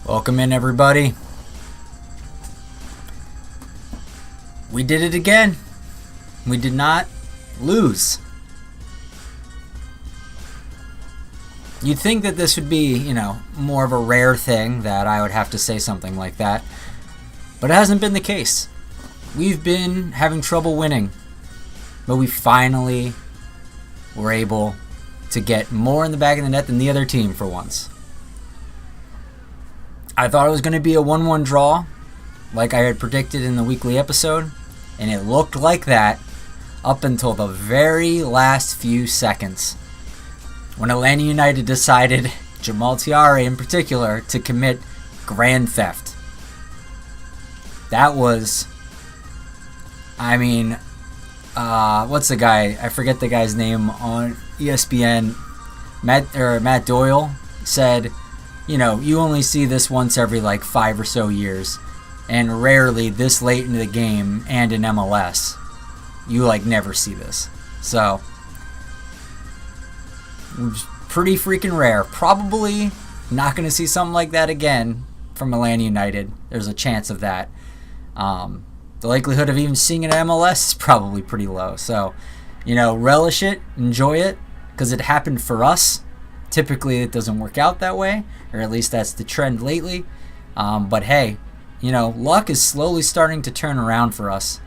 Welcome in, everybody. We did it again. We did not lose. You'd think that this would be, more of a rare thing that I would have to say something like that. But it hasn't been the case. We've been having trouble winning. But we finally were able to get more in the back of the net than the other team for once. I thought it was going to be a 1-1 draw, like I had predicted in the weekly episode, and it looked like that up until the very last few seconds, when Atlanta United decided, Jamal Tiare in particular, to commit grand theft. That was, what's the guy? I forget the guy's name on ESPN. Matt Doyle said, you only see this once every 5 or so years, and rarely this late into the game and in MLS. You never see this. So, pretty freaking rare. Probably not going to see something like that again from Atlanta United. There's a chance of that. The likelihood of even seeing it at MLS is probably pretty low. So, relish it, enjoy it, because it happened for us. Typically, it doesn't work out that way, or at least that's the trend lately. But hey, luck is slowly starting to turn around for us.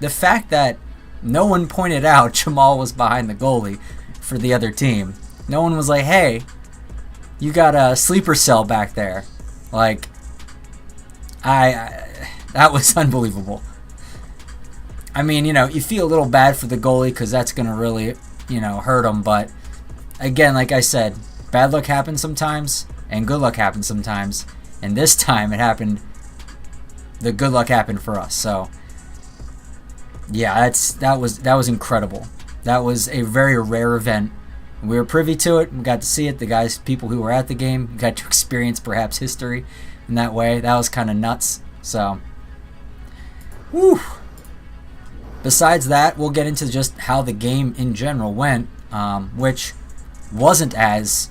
The fact that no one pointed out Jamal was behind the goalie for the other team. No one was like, hey, you got a sleeper cell back there. That was unbelievable. You feel a little bad for the goalie because that's going to really, hurt him, but again, like I said, bad luck happens sometimes, and good luck happens sometimes. And this time it happened, the good luck happened for us. So, yeah, that was incredible. That was a very rare event. We were privy to it. We got to see it. People who were at the game, got to experience perhaps history in that way. That was kind of nuts. So, whew. Besides that, we'll get into just how the game in general went, which wasn't as,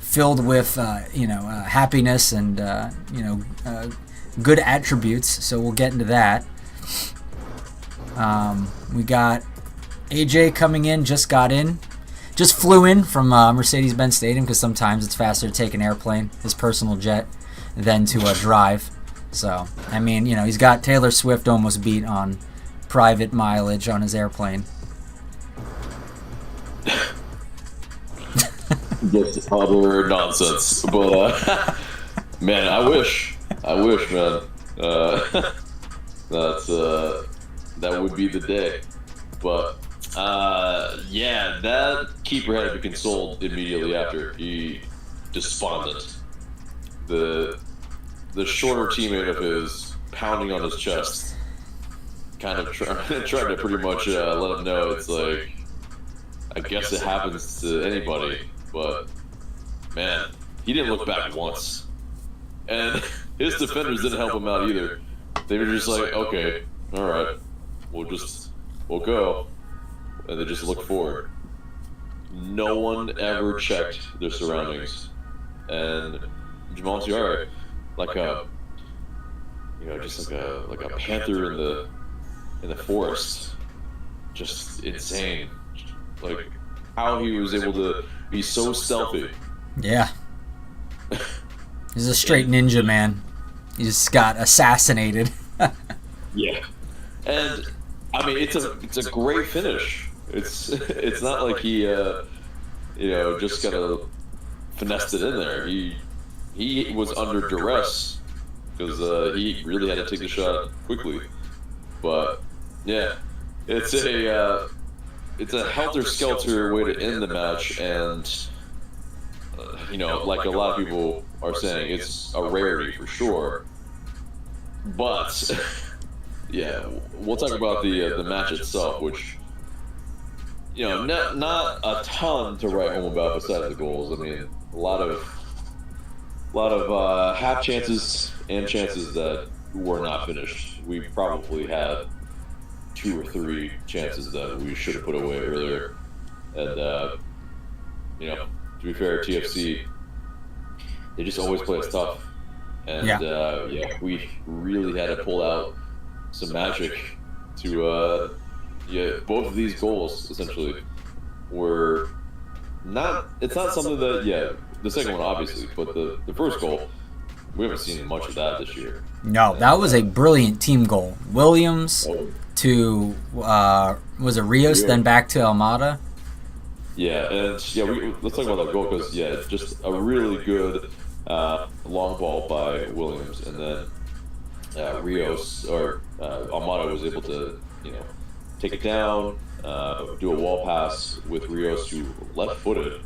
filled with, happiness and, good attributes. So we'll get into that. We got AJ coming in, just flew in from Mercedes-Benz Stadium because sometimes it's faster to take an airplane, his personal jet, than to drive. So, he's got Taylor Swift almost beat on private mileage on his airplane. Just utter nonsense. But, man, I wish, man. That would be the day. But, that keeper had to be consoled immediately after. He despondent. The shorter teammate of his pounding on his chest, kind of trying to pretty much let him know it's I guess it happens to anybody. But, man, he didn't look back once. And his defenders didn't help him out either. They were just okay, all right, we'll go. And they just looked forward. No one ever checked their surroundings. And Jamal Tiare, like a panther in the forest, just insane. How he was able to be so stealthy. Yeah. He's a straight ninja, man. He just got assassinated. Yeah. And it's a great finish. It's not like he just kind of finessed it in there. He was under duress because he really had to take the shot quickly. But yeah, it's a helter-skelter way to end the match, and like a lot of people are saying, it's a rarity for sure. But yeah, we'll talk about the match itself, which not a ton to write home about besides the goals. A lot of half chances and chances that were not finished. We probably had 2 or 3 chances that we should have put away earlier, and to be fair, TFC they just always play us tough. And yeah, we really had to pull out some magic to both of these goals essentially were not. It's not something that the second one obviously, but the first goal, we haven't seen much of that this year. No, that was a brilliant team goal. Williams to was it Rios, then back to Almada. Yeah, and let's talk about that goal because it's just a really good long ball by Williams, and then Rios or Almada was able to take it down, do a wall pass with Rios, who left-footed,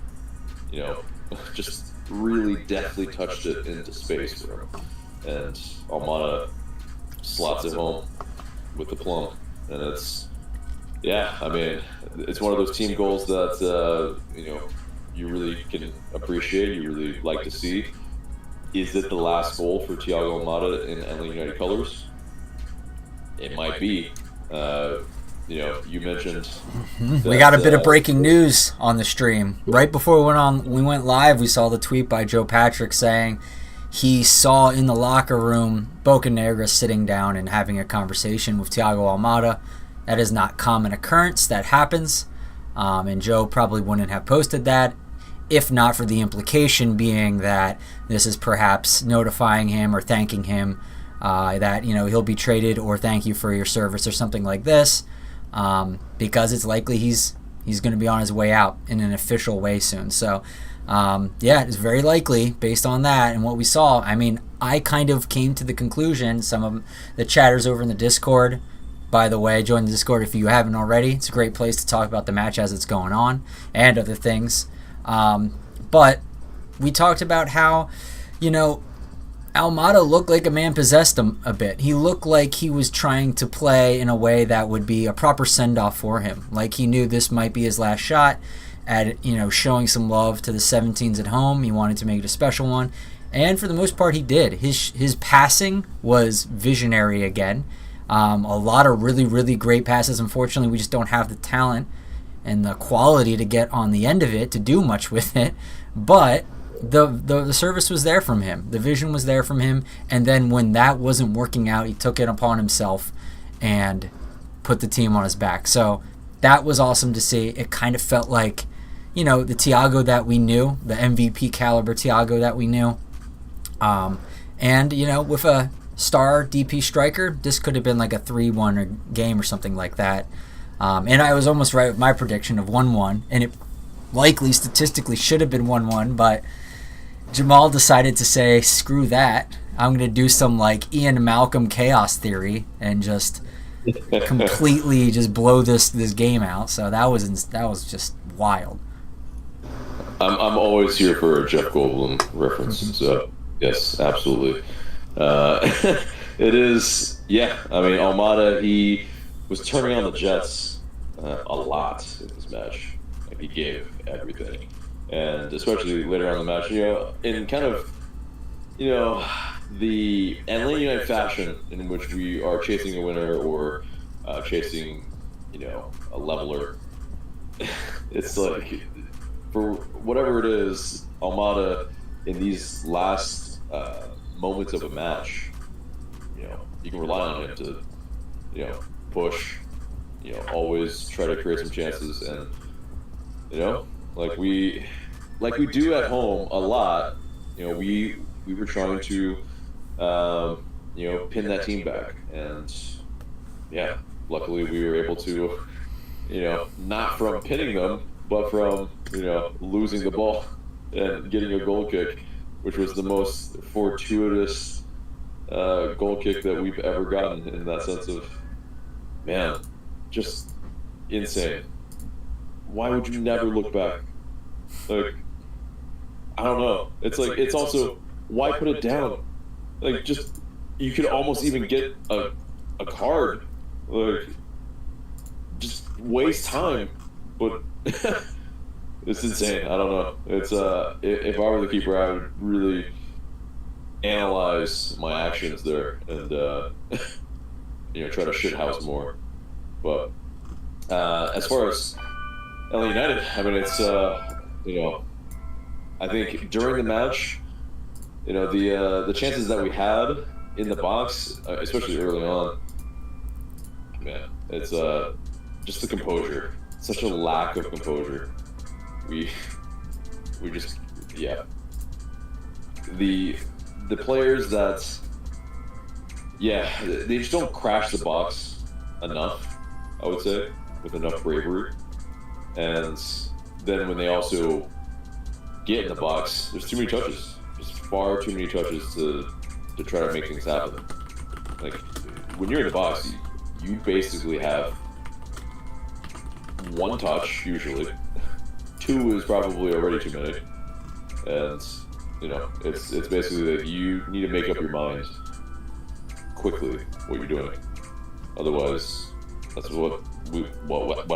just really deftly touched it into space for him, and Almada slots it home with the plum, and it's one of those team goals that you really can appreciate, you really like to see. Is it the last goal for Thiago Almada in Atlutd United colors? It might be. You mentioned we got a bit of breaking news on the stream. Right before we went live, we saw the tweet by Joe Patrick saying he saw in the locker room Bocanegra sitting down and having a conversation with Thiago Almada. That is not common occurrence. That happens. And Joe probably wouldn't have posted that if not for the implication being that this is perhaps notifying him or thanking him that he'll be traded, or thank you for your service or something like this, because it's likely he's going to be on his way out in an official way soon. So it's very likely based on that and what we saw. I mean, I kind of came to the conclusion, some of the chatters over in the Discord, by the way, join the Discord if you haven't already. It's a great place to talk about the match as it's going on and other things. But we talked about how, Almada looked like a man possessed a bit. He looked like he was trying to play in a way that would be a proper send-off for him. Like he knew this might be his last shot at, showing some love to the 17s at home. He wanted to make it a special one. And for the most part, he did. His passing was visionary again. A lot of really, really great passes. Unfortunately, we just don't have the talent and the quality to get on the end of it to do much with it. But the service was there from him. The vision was there from him. And then when that wasn't working out, he took it upon himself and put the team on his back. So that was awesome to see. It kind of felt like, the Thiago that we knew, the MVP caliber Thiago that we knew. And, with a star DP striker, this could have been like a 3-1 game or something like that. And I was almost right with my prediction of 1-1, and it likely statistically should have been 1-1, but Jamal decided to say, screw that. I'm going to do some like Ian Malcolm chaos theory and just completely just blow this game out. So that was just wild. I'm always here for a Jeff Goldblum reference, so yes, absolutely. It is, I mean, Almada, he was turning on the Jets a lot in this match. Like, he gave everything. And especially later on in the match, in kind of, the Atlanta United fashion in which we are chasing a winner or chasing, a leveler. It's like, for whatever it is, Almada, in these last moments of a match, you can rely on him to, push, always try to create some chances, and like we do at home a lot. We were trying to pin that team back, and luckily we were able to, not from pinning them, but from losing the ball and getting a goal kick, which was the most fortuitous goal kick that we've ever gotten, in that sense of, man, just insane. Why would you never look back? Like, I don't know. It's like, it's also, why put it down? Like, just, you could almost even get a card. Like, just waste time. But it's insane. I don't know. It's if I were the keeper, I would really analyze my actions there and try to shithouse more. But as far as LA United, I mean, it's I think during the match, the chances that we had in the box, especially early on, man, it's just the composure. Such a lack of composure. We just, yeah. The players that, yeah, they just don't crash the box enough, I would say, with enough bravery. And then when they also get in the box, there's too many touches. There's far too many touches to try to make things happen. Like, when you're in the box, you basically have one touch, usually. Two is probably already too many. And, it's basically that you need to make up your mind quickly what you're doing. Otherwise, that's what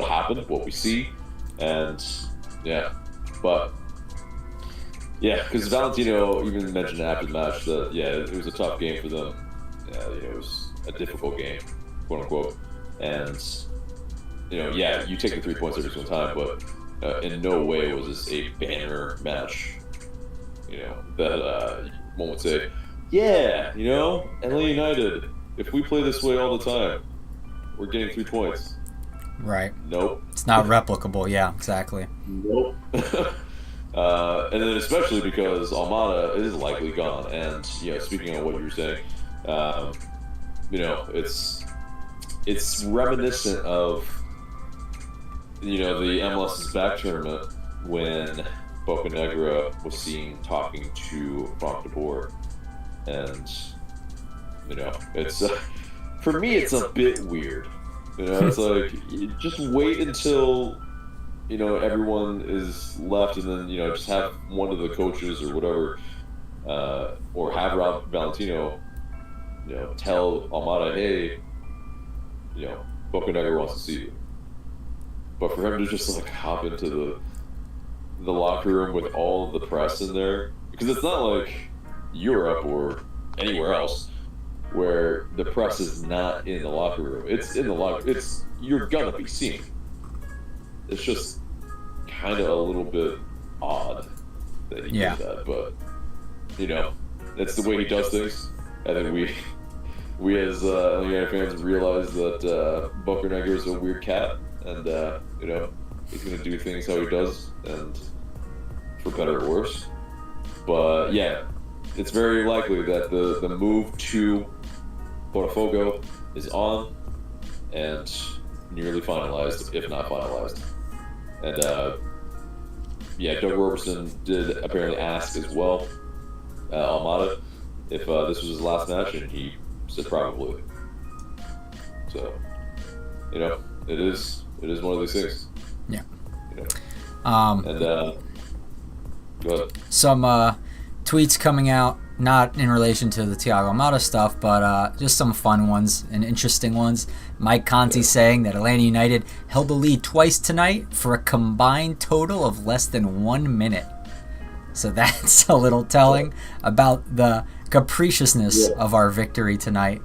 happened, what we see. And, yeah. But, yeah, because Valentino even mentioned after the match that, yeah, it was a tough game for them. Yeah, it was a difficult game, quote unquote. And, yeah, you take the 3 points every single time, but in no way was this a banner match. That one would say, yeah, LA United, if we play this way all the time, we're getting 3 points. Right. Nope. It's not replicable. Yeah, exactly. Nope. And then especially because Almada is likely gone. And, speaking on what you were saying, it's reminiscent of, the MLS's back tournament when Boca Negra was seen talking to Frank de Boer. And, it's, for me, it's a bit weird. It's like, just wait until, everyone is left, and then, just have one of the coaches or whatever, or have Valentino, tell Almada, hey, Boca Negra wants to see you. But for him to just, like, hop into the locker room with all of the press in there, because it's not like Europe or anywhere else where the press is not in the locker room. It's in the locker. You're gonna be seen. It's just kind of a little bit odd that he did that, but that's the way he does things. I think we as United fans realize that Boca Negra is a weird cat, and he's gonna do things how he does, and for better or worse. But yeah, it's very likely that the move to Botafogo is on and nearly finalized, if not finalized. And yeah, Doug Roberson did apparently ask as well, Almada, if this was his last match, and he said probably. So, it is one of these things. Yeah. And go ahead. Some tweets coming out, not in relation to the Thiago Almada stuff, but just some fun ones and interesting ones. Mike Conti saying that Atlanta United held the lead twice tonight for a combined total of less than 1 minute. So that's a little telling about the capriciousness of our victory tonight.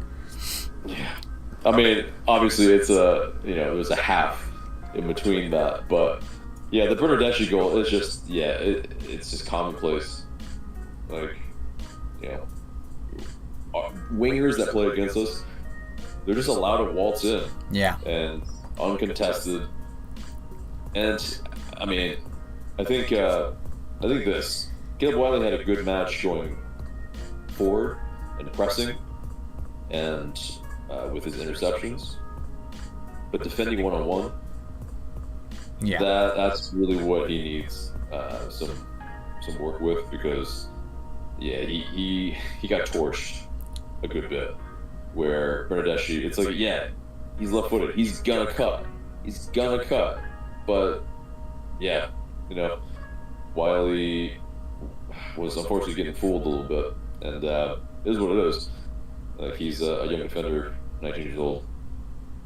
Yeah. I mean, obviously it's there's a half in between that, but yeah, the Bernardeschi goal is just, it's just commonplace. Like, wingers that play against us, they're just allowed to waltz in. Yeah. And uncontested. And I mean, I think this. Caleb Wiley had a good match going forward and pressing, and with his interceptions, but defending one-on-one, that's really what he needs some work with, because he got torched a good bit. Where Bernardeschi, it's like, he's left-footed, he's gonna cut, but Wiley was unfortunately getting fooled a little bit, and it is what it is. Like, he's a young defender, 19 years old,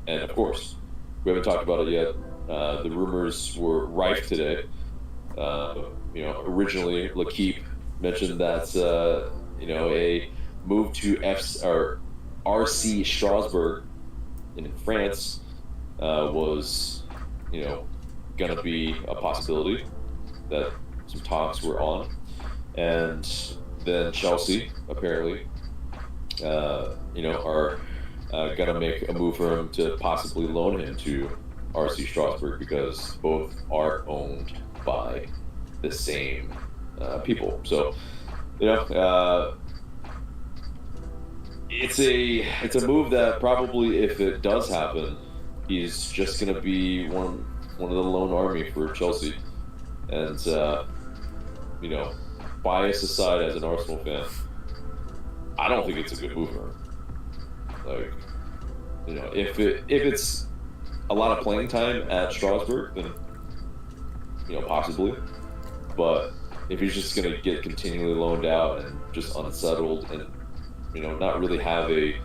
and of course, we haven't talked about it yet. The rumors were rife today. Originally, L'Equipe mentioned that a move to RC Strasbourg in France was gonna be a possibility, that some talks were on, and then Chelsea apparently, are gonna make a move for him to possibly loan him to RC Strasbourg, because both are owned by the same people. So, it's a move that probably, if it does happen, he's just gonna be one of the lone army for Chelsea. And bias aside, as an Arsenal fan, I don't think it's a good move for him. Like, if it's a lot of playing time at Strasbourg, then possibly. But if he's just gonna get continually loaned out and just unsettled, and not really have a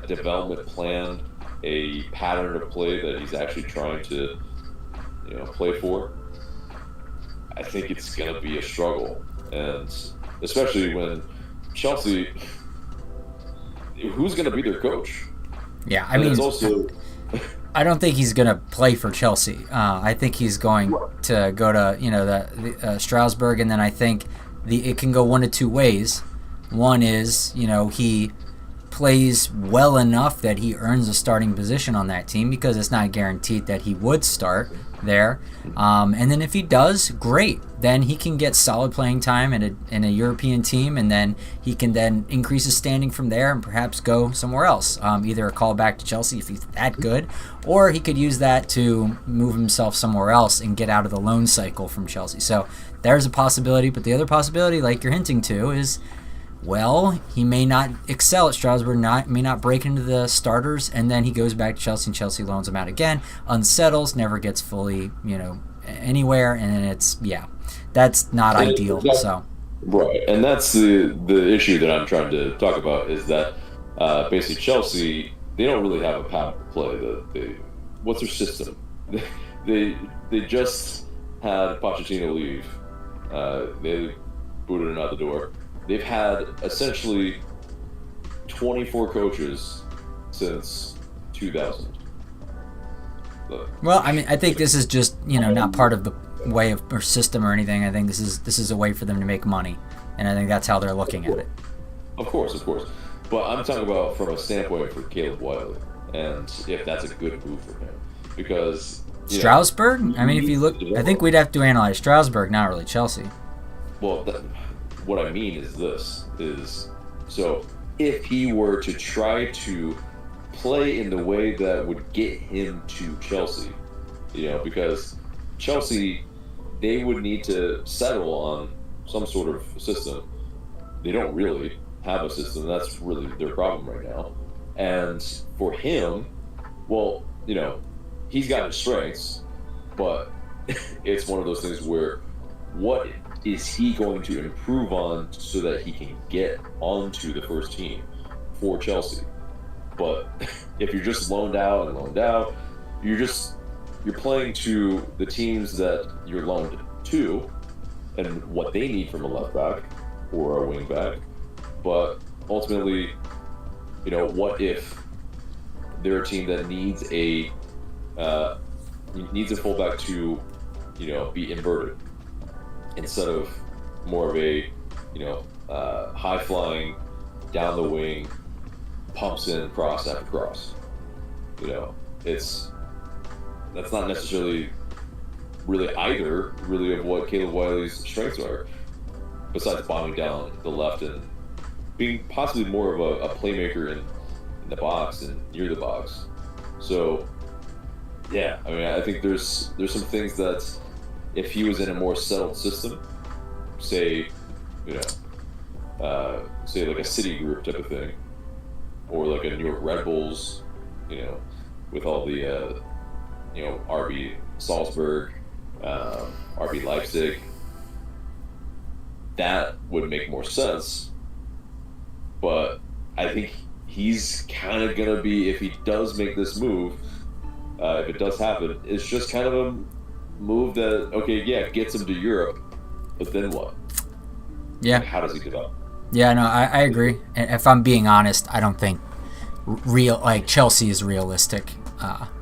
development plan, a pattern of play that he's actually trying to play for, I think it's going to be a struggle. And especially when Chelsea, who's going to be their coach? Yeah, I mean, also, I don't think he's going to play for Chelsea. I think he's going to go to the Strasbourg, and then I think it can go one of two ways. One is he plays well enough that he earns a starting position on that team, because it's not guaranteed that he would start there. And then if he does, great. Then he can get solid playing time in a European team, and then he can then increase his standing from there and perhaps go somewhere else. Either a call back to Chelsea if he's that good, or he could use that to move himself somewhere else and get out of the loan cycle from Chelsea. So there's a possibility. But the other possibility, like you're hinting to, is, well, he may not excel at Strasbourg, may not break into the starters, and then he goes back to Chelsea, and Chelsea loans him out again, unsettles, never gets fully, anywhere, and then that's not ideal. So, right, and that's the issue that I'm trying to talk about, is that basically Chelsea, they don't really have a pattern to play. What's their system? They just had Pochettino leave. They booted him out the door. They've had essentially 24 coaches since 2000. Well, I mean, I think this is just not part of the way of or system or anything. I think this is a way for them to make money, and I think that's how they're looking at it. Of course. But I'm talking about from a standpoint for Caleb Wiley, and if that's a good move for him, because Strasbourg. I mean, if you look, I think we'd have to analyze Strasbourg, not really Chelsea. Well, what I mean is this, so if he were to try to play in the way that would get him to Chelsea, because Chelsea, they would need to settle on some sort of system. They don't really have a system. That's really their problem right now. And for him, well, he's got his strengths, but it's one of those things where, what is he going to improve on so that he can get onto the first team for Chelsea? But if you're just loaned out, you're playing to the teams that you're loaned to and what they need from a left back or a wing back. But ultimately, what if they're a team that needs a fullback to, be inverted, instead of more of a, high flying, down the wing, pumps in cross after cross. That's not necessarily really either really of what Caleb Wiley's strengths are, besides bombing down the left and being possibly more of a playmaker in the box and near the box. So yeah, I mean, I think there's some things that, if he was in a more settled system, say like a City Group type of thing, or like a New York Red Bulls, with all the RB Salzburg, RB Leipzig, that would make more sense. But I think he's kind of gonna be, if he does make this move, if it does happen, it's just kind of a move that, gets him to Europe, but then what? Yeah. How does he develop? Yeah, no, I agree. And if I'm being honest, I don't think Chelsea is realistic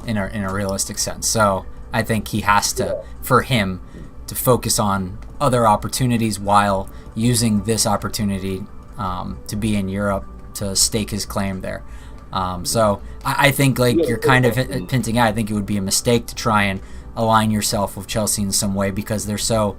in a realistic sense. So I think he has to, for him to focus on other opportunities while using this opportunity to be in Europe to stake his claim there. So I think, like you're kind of hinting at, I think it would be a mistake to try and align yourself with Chelsea in some way because they're so,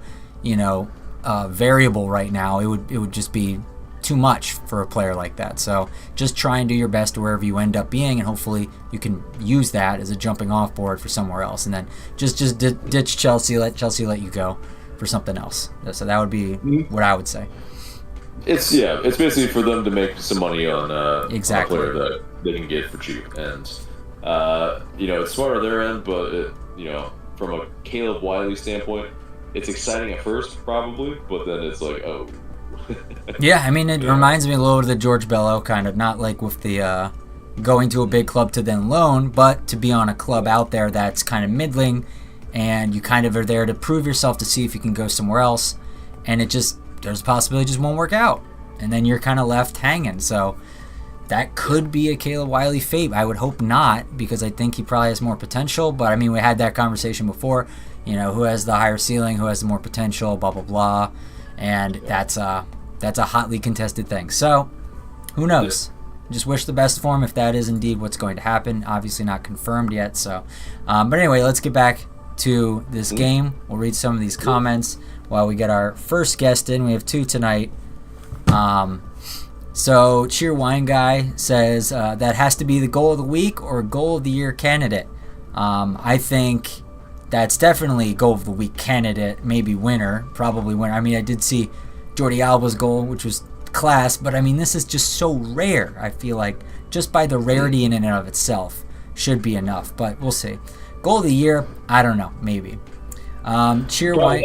variable right now. It would just be too much for a player like that. So just try and do your best wherever you end up being, and hopefully you can use that as a jumping off board for somewhere else. And then just ditch Chelsea, let Chelsea let you go for something else. So that would be what I would say. It's basically for them to make some money on exactly. a player that they can get for cheap, and it's smart on their end, but from a Caleb Wiley standpoint, it's exciting at first probably, but then it's like, oh. Yeah, I mean, it reminds me a little of the George Bello kind of, not like with the going to a big club to then loan, but to be on a club out there that's kind of middling, and you kind of are there to prove yourself to see if you can go somewhere else, and there's a possibility it just won't work out, and then you're kind of left hanging. So that could be a Caleb Wiley fate. I would hope not, because I think he probably has more potential, but I mean, we had that conversation before, who has the higher ceiling, who has the more potential, blah, blah, blah, and that's a hotly contested thing. So who knows? Just wish the best for him if that is indeed what's going to happen. Obviously not confirmed yet. So, but anyway, let's get back to this game. We'll read some of these comments while we get our first guest in. We have 2 tonight. So Cheer Wine Guy says that has to be the goal of the week or goal of the year candidate. I think that's definitely goal of the week candidate, maybe winner, probably winner. I mean, I did see Jordi Alba's goal, which was class, but I mean, this is just so rare. I feel like just by the rarity in and of itself should be enough, but we'll see. Goal of the year, I don't know, maybe. Cheer Wine.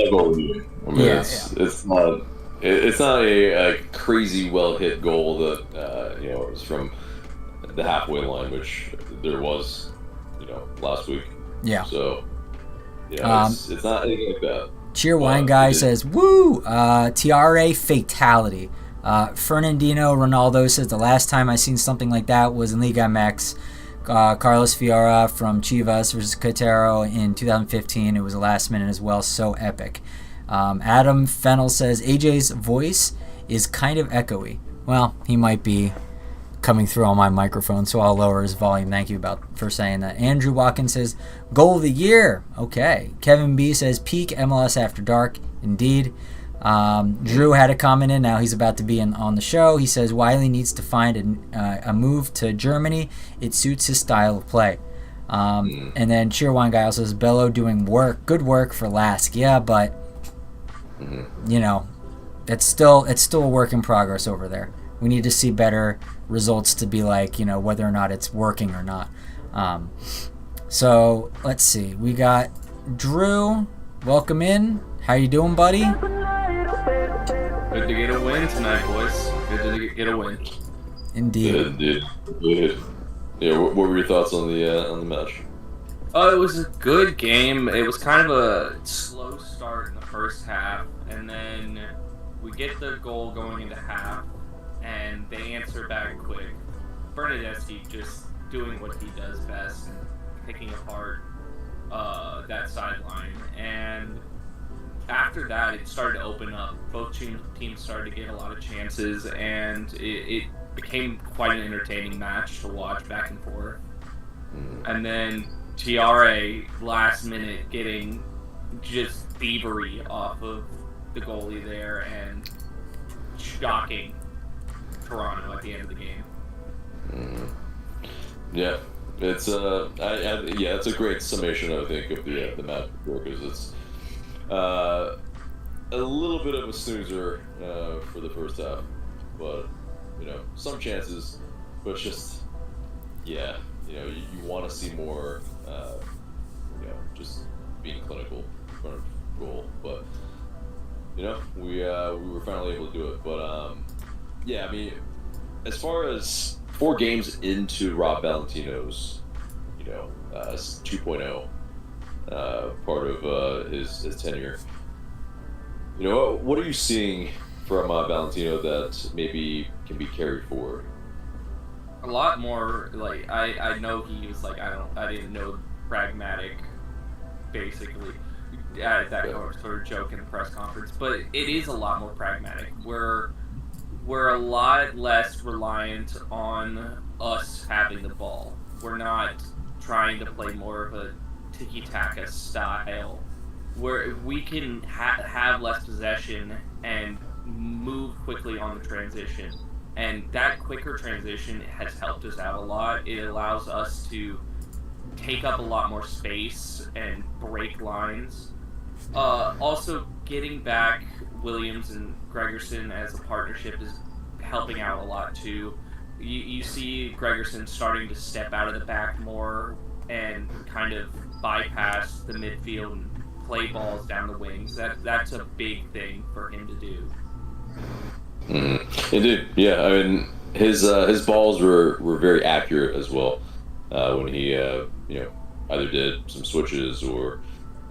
It's not a crazy well hit goal that it was from the halfway line, which there was last week. Yeah. So it's not anything like that. Cheer Wine Guy says, woo! TRA fatality. Fernandino Ronaldo says the last time I seen something like that was in Liga MX. Carlos Fiora from Chivas versus Cotero in 2015. It was a last minute as well, so epic. Adam Fennel says AJ's voice is kind of echoey. Well, he might be coming through on my microphone, so I'll lower his volume. Thank you for saying that. Andrew Watkins says goal of the year. Okay. Kevin B says peak MLS after dark. Indeed. Drew had a comment in. Now he's about to be on the show. He says Wiley needs to find a move to Germany. It suits his style of play. And then Cheerwine Guy also says Bello doing good work for Lask. Yeah, but it's still a work in progress over there. We need to see better results to be like, whether or not it's working or not. So let's see. We got Drew. Welcome in. How you doing, buddy? Good to get a win tonight, boys. Good to get a win. Indeed. Good. Yeah. What were your thoughts on the match? It was a good game. It was kind of a slow start in the first half, and then we get the goal going into half, and they answer back quick. Bernadeschi just doing what he does best and picking apart that sideline. And after that, it started to open up. Both teams started to get a lot of chances, and it became quite an entertaining match to watch back and forth. And then TRA, last minute, getting just thievery off of the goalie there and shocking Toronto at the end of the game. Yeah, it's it's a great summation, I think, of the match because it's a little bit of a snoozer for the first half, but some chances, but just you want to see more, just being clinical in front of goal, but we were finally able to do it. But I mean, as far as 4 games into Rob Valentino's 2.0 part of his tenure, what are you seeing from Valentino that maybe can be carried forward? A lot more. Like I know he was like I didn't know pragmatic. Basically, that sort of joke in the press conference, but it is a lot more pragmatic. We're a lot less reliant on us having the ball. We're not trying to play more of a tiki-taka style, where we can have less possession and move quickly on the transition. And that quicker transition has helped us out a lot. It allows us to take up a lot more space and break lines. Also, getting back Williams and Gregerson as a partnership is helping out a lot too. You see Gregerson starting to step out of the back more and kind of bypass the midfield and play balls down the wings. That's a big thing for him to do. Indeed, yeah. I mean, his balls were very accurate as well when he either did some switches or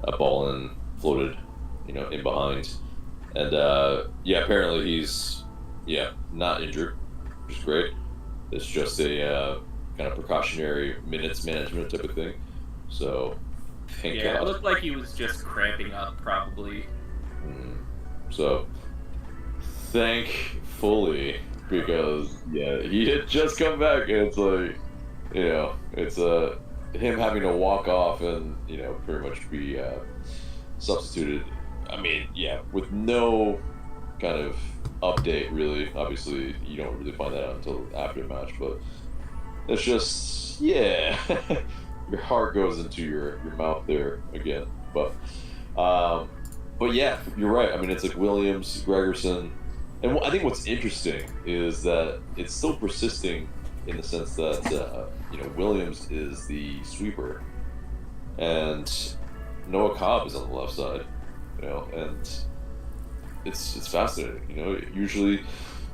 a ball in floated in behind, and apparently he's not injured, which is great. It's just a kind of precautionary minutes management type of thing. So thank God. It looked like he was just cramping up probably. So thankfully, because he had just come back, and it's like it's him having to walk off and pretty much be substituted. I mean, with no kind of update really. Obviously, you don't really find that out until after the match, but it's just your heart goes into your mouth there again. But yeah, you're right. I mean, it's like Williams, Gregerson, and I think what's interesting is that it's still persisting in the sense that Williams is the sweeper, and Noah Cobb is on the left side, and it's fascinating. Usually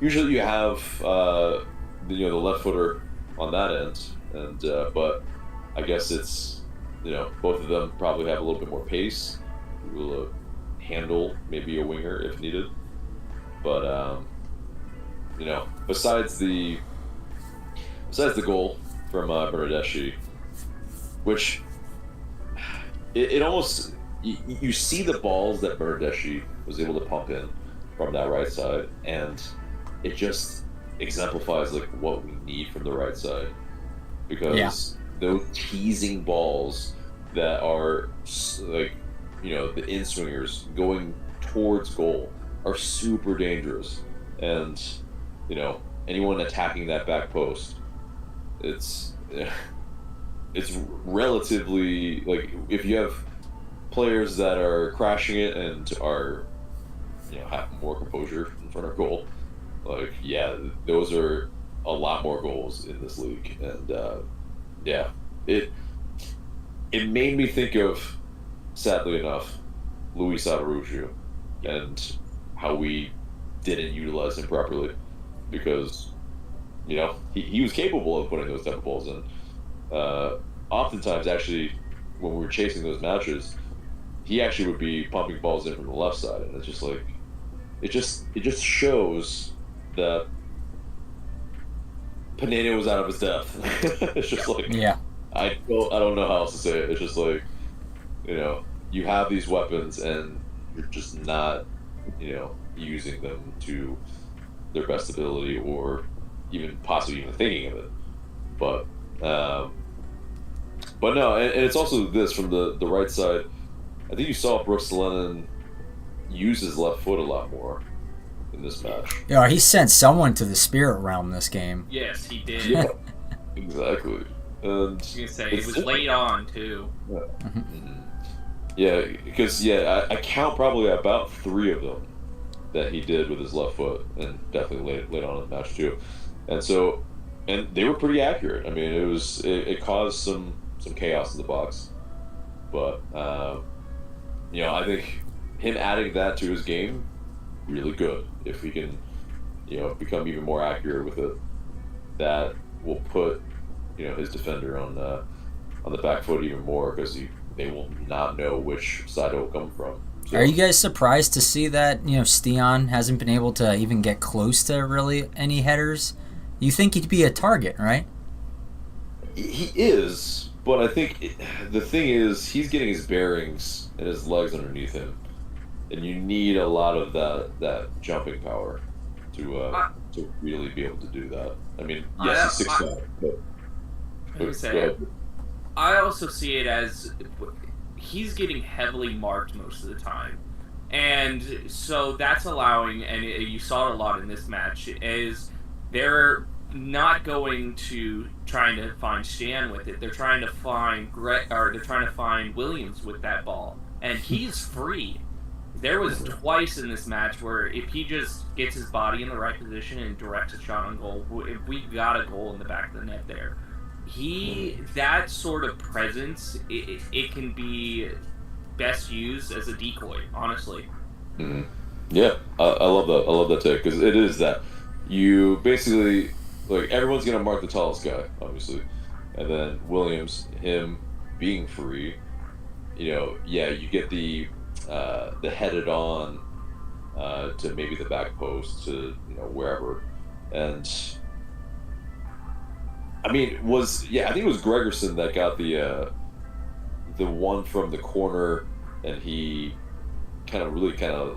you have the left footer on that end, and but I guess it's both of them probably have a little bit more pace, will handle maybe a winger if needed, but besides the goal from Bernardeschi, which it almost you see the balls that Bernardeschi was able to pump in from that right side, and it just exemplifies like what we need from the right side, because those teasing balls that are like the in-swingers going towards goal are super dangerous, and anyone attacking that back post, it's relatively, like, if you have players that are crashing it and are have more composure in front of goal, like those are a lot more goals in this league. And it made me think of, sadly enough, Luis Araujo and how we didn't utilize him properly, because he was capable of putting those type of balls in. Oftentimes, actually, when we were chasing those matches, he actually would be pumping balls in from the left side, and it's just like it just shows that Pineda was out of his depth. It's just like I don't know how else to say it. It's just like you have these weapons and you're just not using them to their best ability, or even possibly even thinking of it. But no, and it's also this from the right side. I think you saw Brooks Lennon use his left foot a lot more in this match. Yeah, he sent someone to the spirit realm this game. Yes, he did. Yeah, exactly. And I was gonna say it was late on too. Yeah, because I count probably about 3 of them that he did with his left foot, and definitely late on in the match too. And they were pretty accurate. I mean, it caused some chaos in the box, but I think him adding that to his game, really good. If he can become even more accurate with it, that will put his defender on the back foot even more, because they will not know which side it will come from. So, are you guys surprised to see that Stian hasn't been able to even get close to really any headers? You think he'd be a target, right? He is, But I think the thing is, he's getting his bearings and his legs underneath him, and you need a lot of that jumping power to really be able to do that. I mean, yes, he's 6'5", but go ahead. I also see it as he's getting heavily marked most of the time. And so that's allowing, and you saw it a lot in this match, is they're not going to trying to find Stan with it. They're trying to find they're trying to find Williams with that ball, and he's free. There was twice in this match where if he just gets his body in the right position and directs a shot on goal, if we got a goal in the back of the net there, that sort of presence, it can be best used as a decoy, honestly. Mm-hmm. Yeah, I love that. I love that take, because it is that you basically, like, everyone's gonna mark the tallest guy, obviously, and then Williams, him being free, you get the headed on to maybe the back post to wherever, and I mean I think it was Gregerson that got the one from the corner, and he kind of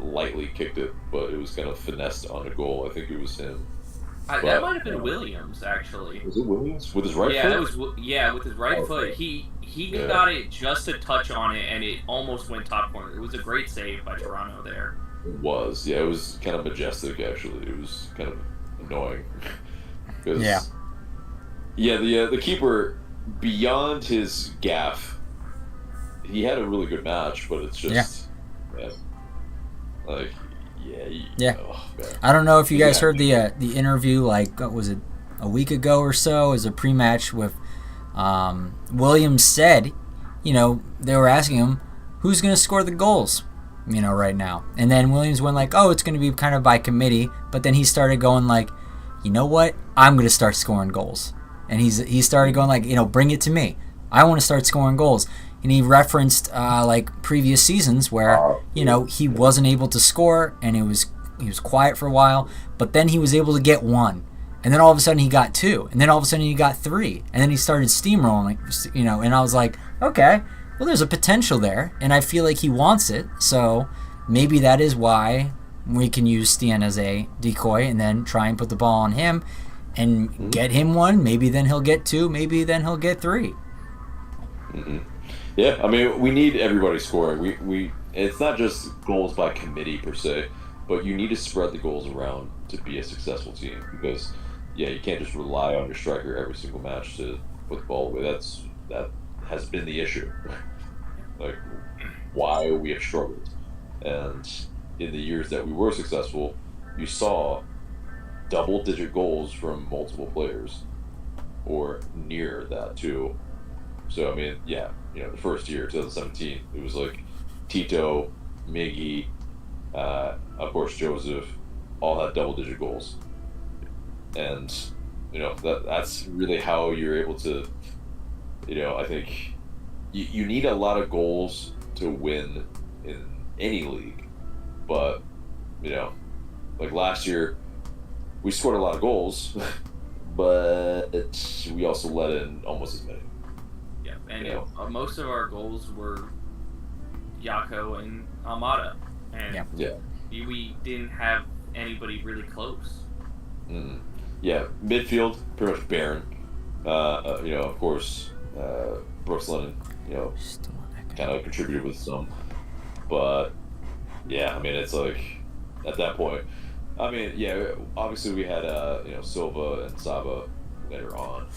lightly kicked it, but it was kind of finessed on a goal. I think it was him. That might have been Williams, actually. Was it Williams with his right foot? With his right foot. He got it just a touch on it, and it almost went top corner. It was a great save by Toronto there. It was, yeah. It was kind of majestic, actually. It was kind of annoying. The keeper, beyond his gaff, he had a really good match, but it's just, I don't know if you guys heard the interview, like, what was it, a week ago or so, as a pre-match with Williams said, they were asking him, who's going to score the goals, right now? And then Williams went like, oh, it's going to be kind of by committee, but then he started going like, you know what, I'm going to start scoring goals. And he started going like, bring it to me. I want to start scoring goals. And he referenced like previous seasons where he wasn't able to score, and he was quiet for a while, but then he was able to get one, and then all of a sudden he got two, and then all of a sudden he got three, and then he started steamrolling, and I was like, okay, well, there's a potential there, and I feel like he wants it, so maybe that is why we can use Stan as a decoy and then try and put the ball on him and get him one. Maybe then he'll get two, maybe then he'll get three. Mm-hmm. Yeah, I mean, we need everybody scoring. We it's not just goals by committee per se, but you need to spread the goals around to be a successful team, because you can't just rely on your striker every single match to put the ball away. That has been the issue. Like, why we have struggled. And in the years that we were successful, you saw double-digit goals from multiple players, or near that too. So I mean, the first year, 2017, it was like Tito, Miggy, of course Joseph, all had double-digit goals, and that's really how you're able to, I think you need a lot of goals to win in any league, but like last year, we scored a lot of goals, but we also let in almost as many. Yeah, and most of our goals were Yako and Almada, and we didn't have anybody really close. Mm. Yeah, midfield pretty much barren. Of course, Brooks Lennon, kind of contributed with some, but I mean, it's like at that point, I mean, obviously we had Silva and Saba later on,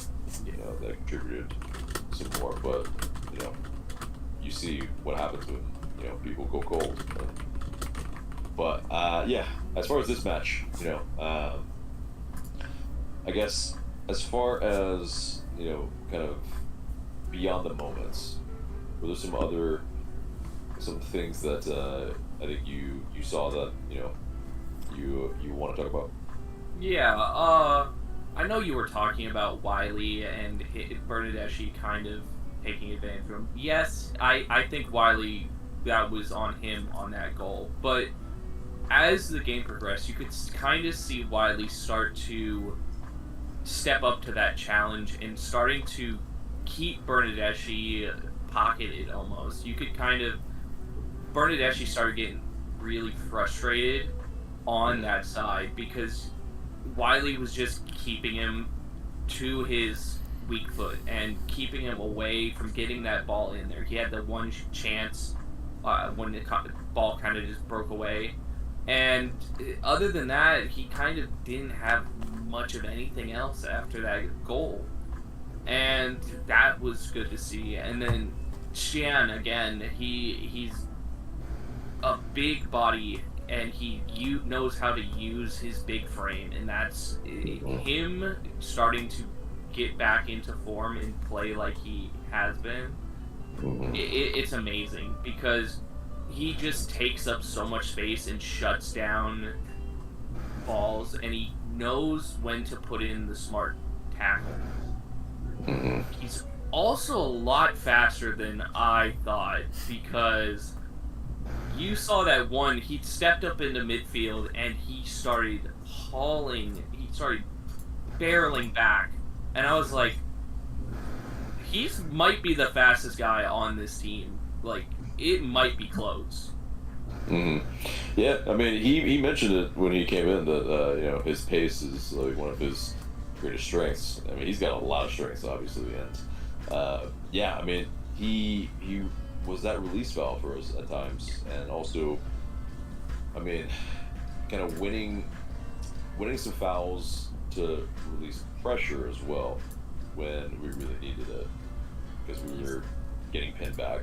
that contributed some more, but you see what happens when people go cold. But as far as this match, I guess as far as kind of beyond the moments, were there some things that I think you saw that you want to talk about? I know you were talking about Wiley and Bernadeschi kind of taking advantage of him. Yes, I think Wiley, that was on him on that goal. But as the game progressed, you could kind of see Wiley start to step up to that challenge and starting to keep Bernadeschi pocketed almost. You could kind of... Bernadeschi started getting really frustrated on that side because Wiley was just keeping him to his weak foot and keeping him away from getting that ball in there. He had the one chance when the ball kind of just broke away. And other than that, he kind of didn't have much of anything else after that goal. And that was good to see. And then Xian, again, he's a big body, and he knows how to use his big frame. And that's him starting to get back into form and play like he has been. It's amazing because he just takes up so much space and shuts down balls, and he knows when to put in the smart tackle. He's also a lot faster than I thought, because you saw that one, he stepped up into midfield and he started barreling back, and I was like, he might be the fastest guy on this team. Like, it might be close. Yeah, I mean, he mentioned it when he came in that his pace is like one of his greatest strengths. I mean, he's got a lot of strengths, obviously, and I mean, he was that release valve for us at times, and also, I mean, kind of winning some fouls to release pressure as well when we really needed it, because we were getting pinned back.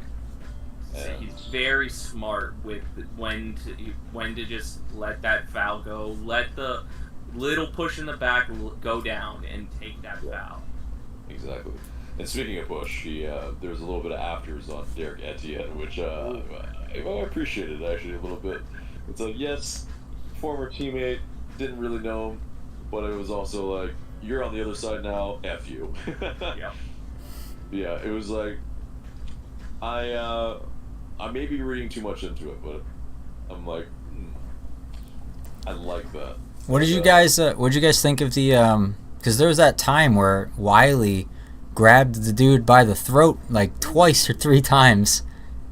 And he's very smart with when to just let that foul go, let the little push in the back go down, and take that foul. Exactly. And speaking of push, there's a little bit of afters on Derek Etienne, which I appreciated actually a little bit. It's like, yes, former teammate, didn't really know him, but it was also like, you're on the other side now, F you. Yeah, it was like, I may be reading too much into it, but I'm like, I like that. What did you guys think of the because there was that time where Wiley grabbed the dude by the throat like twice or three times.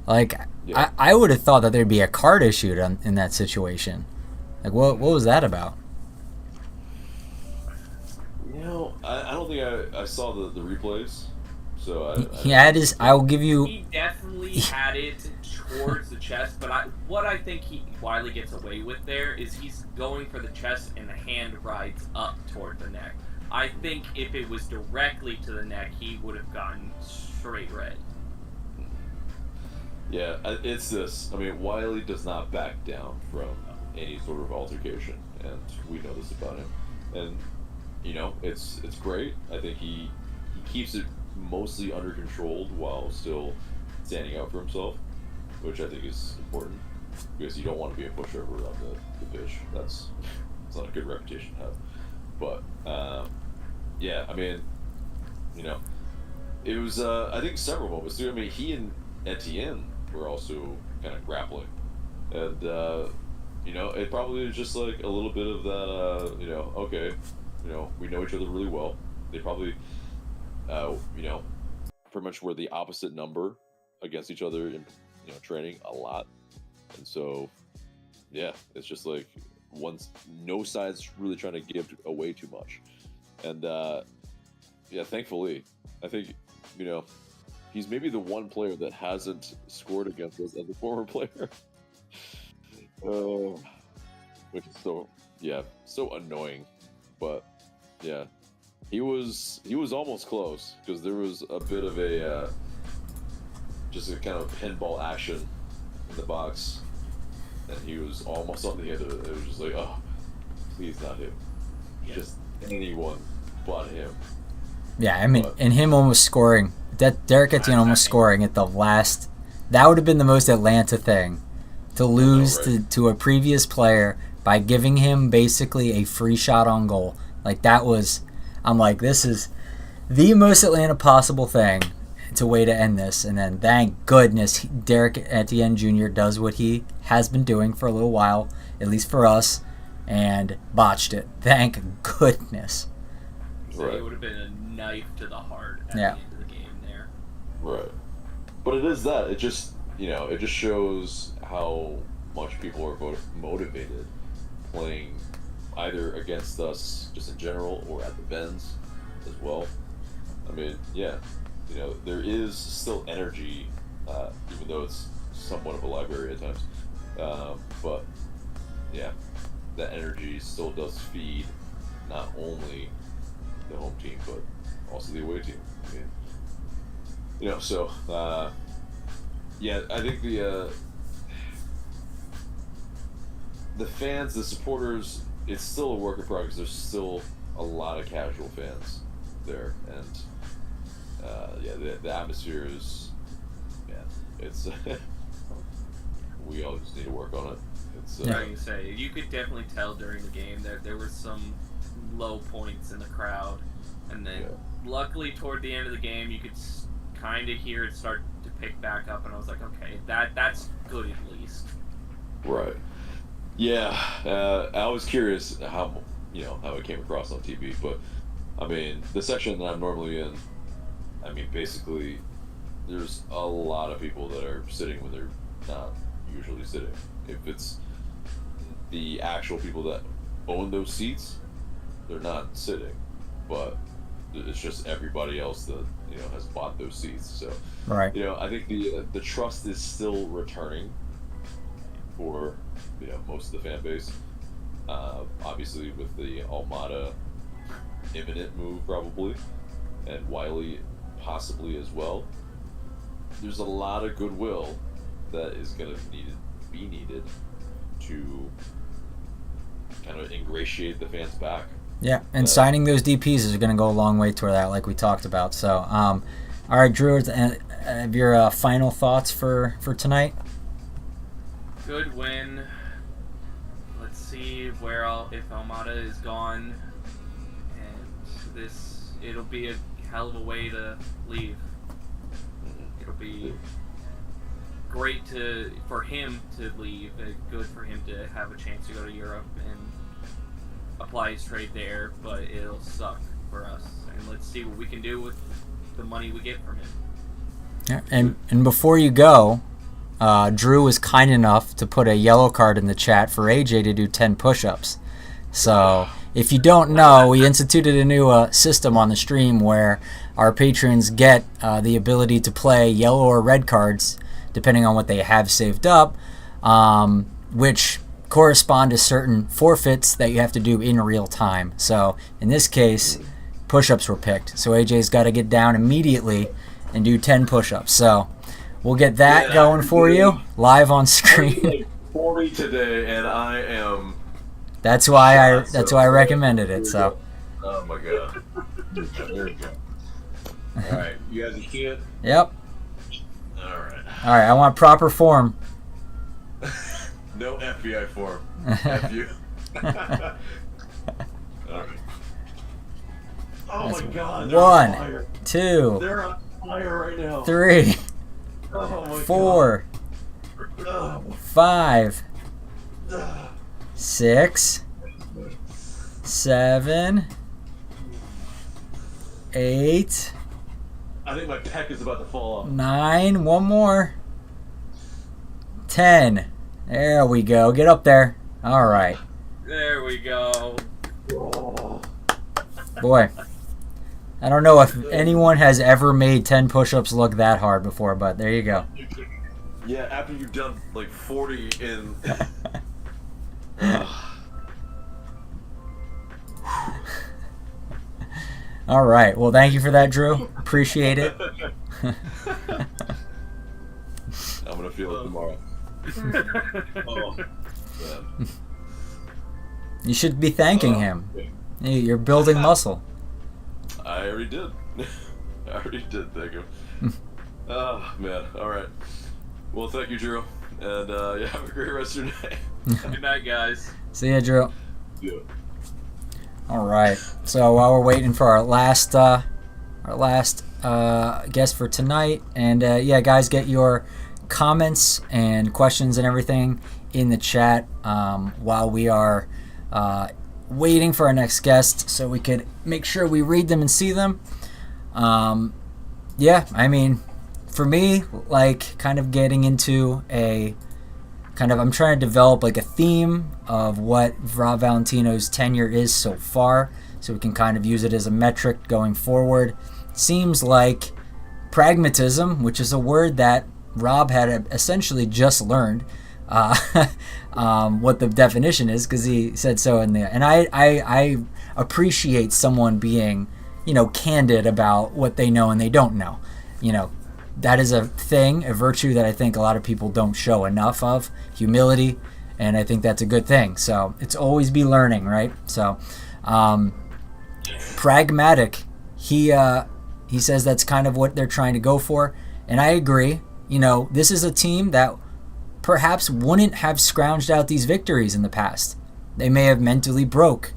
Like, yeah. I would have thought that there'd be a card issued in that situation. Like, what was that about? I don't think I saw the replays. So he had his. I will give you. He definitely had it towards the chest, but what I think Wiley gets away with there is he's going for the chest and the hand rides up toward the neck. I think if it was directly to the neck, he would have gotten straight red. Yeah, it's this. I mean, Wiley does not back down from any sort of altercation, and we know this about him. And it's great. I think he keeps it mostly under control while still standing up for himself, which I think is important, because you don't want to be a pushover on the pitch. It's not a good reputation to have. But I mean, it was I think several moments too. I mean, he and Etienne were also kind of grappling, and it probably was just like a little bit of that. Okay, we know each other really well. They probably pretty much were the opposite number against each other in training a lot, and so it's just like no side's really trying to give away too much, and thankfully I think he's maybe the one player that hasn't scored against us as a former player. Which is so annoying, but yeah. He was almost close, because there was a bit of a just a kind of pinball action in the box, and he was almost on the end of it. It was just like, oh, please not him, just anyone but him. Yeah, I mean, and him almost scoring. That Derek Etienne almost scoring at the last. That would have been the most Atlanta thing, to lose to a previous player by giving him basically a free shot on goal. Like, that was. I'm like, this is the most Atlanta possible thing. It's a way to end this. And then, thank goodness, Derek Etienne Jr. does what he has been doing for a little while, at least for us, and botched it. Thank goodness. So it would have been a knife to the heart at the end of the game Right. But it is that. It just, it just shows how much people are motivated playing either against us just in general or at the Bends as well. I mean, yeah, there is still energy, even though it's somewhat of a library at times. But yeah, that energy still does feed not only the home team but also the away team. I mean, so yeah, I think the fans, the supporters, it's still a work in progress. There's still a lot of casual fans there, and yeah, the atmosphere is, man, it's we all just need to work on it. It's I can say you could definitely tell during the game that there were some low points in the crowd, and then luckily toward the end of the game you could kind of hear it start to pick back up, and I was like, okay, that's good at least. Right. Yeah. I was curious how it came across on TV, but I mean, the section that I'm normally in, I mean, basically, there's a lot of people that are sitting when they're not usually sitting. If it's the actual people that own those seats, they're not sitting, but it's just everybody else that has bought those seats. So, right. I think the trust is still returning for most of the fan base. Obviously, with the Almada imminent move probably, and Wiley possibly as well, there's a lot of goodwill that is going to be needed to kind of ingratiate the fans back. Yeah, and signing those DPs is going to go a long way toward that, like we talked about. So, all right, Drew, have your final thoughts for tonight? Good win. Let's see if Almada is gone, and it'll be a hell of a way to leave. It'll be great for him to leave, good for him to have a chance to go to Europe and apply his trade there, but it'll suck for us. And let's see what we can do with the money we get from him. Yeah, and before you go, Drew was kind enough to put a yellow card in the chat for AJ to do 10 push-ups. So if you don't know, we instituted a new system on the stream where our patrons get the ability to play yellow or red cards depending on what they have saved up, which correspond to certain forfeits that you have to do in real time. So in this case, push-ups were picked. So AJ's got to get down immediately and do 10 push-ups. So we'll get that going for you live on screen. Like 40 today, and I am. That's why I recommended it. So. Oh my god. There we go. All right, you guys can. Yep. All right. All right. I want proper form. No FBI form. F you. All right. Oh my god. 1, 2. They're on fire right now. 3, Oh my 4, god. 5, 6, 7, 8, I think my pec is about to fall off. 9, one more, 10. There we go. Get up there. All right. There we go. Boy, I don't know if anyone has ever made 10 push-ups look that hard before, but there you go. Yeah, after you've done like 40 in. All right. Well, thank you for that, Drew. Appreciate it. I'm gonna feel it tomorrow. Oh, man. You should be thanking him. You're building muscle. I already did. Thank you. Oh, man. All right. Well, thank you, Drew. And yeah, have a great rest of your day. Good night, guys. See ya, Drew. Yeah. All right. So while we're waiting for our last guest for tonight, and yeah, guys, get your comments and questions and everything in the chat while we are waiting for our next guest, so we could make sure we read them and see them. Yeah, I mean, for me, like, kind of getting into I'm trying to develop like a theme of what Rob Valentino's tenure is so far, so we can kind of use it as a metric going forward. Seems like pragmatism, which is a word that Rob had essentially just learned what the definition is, because he said so in there. And I appreciate someone being, candid about what they know and they don't know. That is a thing, a virtue that I think a lot of people don't show enough of, humility, and I think that's a good thing. So it's always be learning, right? So pragmatic, he says that's kind of what they're trying to go for, and I agree. This is a team that perhaps wouldn't have scrounged out these victories in the past. They may have mentally broke.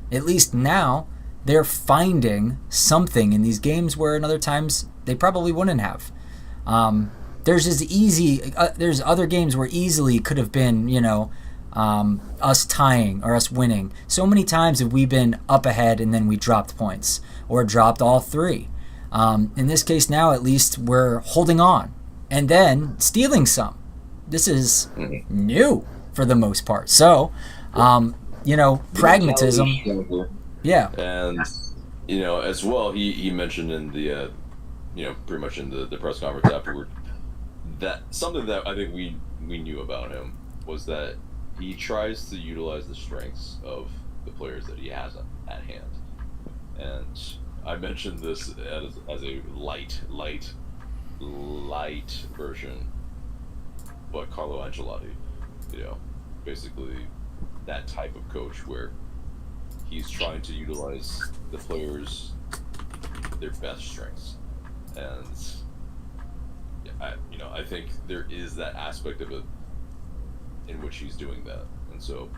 At least now they're finding something in these games where in other times they probably wouldn't have. There's other games where easily could have been, us tying or us winning. So many times have we been up ahead and then we dropped points or dropped all three. In this case now, at least we're holding on and then stealing some. This is new for the most part. So, pragmatism. Yeah. And, as well, he mentioned in the, pretty much in the press conference afterward, that something that I think we knew about him was that he tries to utilize the strengths of the players that he has at hand. And I mentioned this as a light version, but Carlo Ancelotti, basically that type of coach where he's trying to utilize the players, their best strengths. And I think there is that aspect of it in which he's doing that. And so,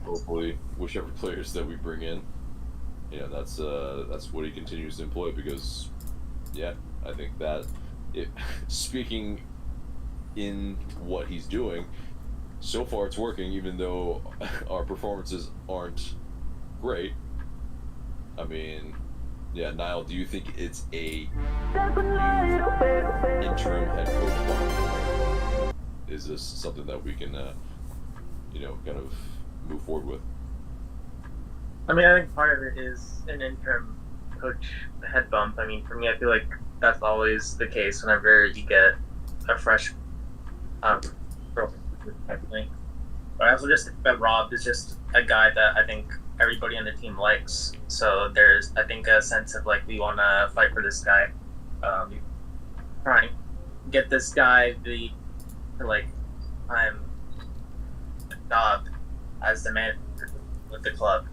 hopefully whichever players that we bring in, that's what he continues to employ, because I think that speaking in what he's doing, so far it's working, even though our performances aren't great. I mean, Niall, do you think it's a interim head coach? Is this something that we can, kind of move forward with? I mean, I think part of it is an interim coach head bump. I mean, for me, I feel like that's always the case whenever you get a fresh definitely. But I also just think that Rob is just a guy that I think everybody on the team likes. So there's, I think, a sense of like, we want to fight for this guy. Trying to get this guy I'm job as the manager with the club.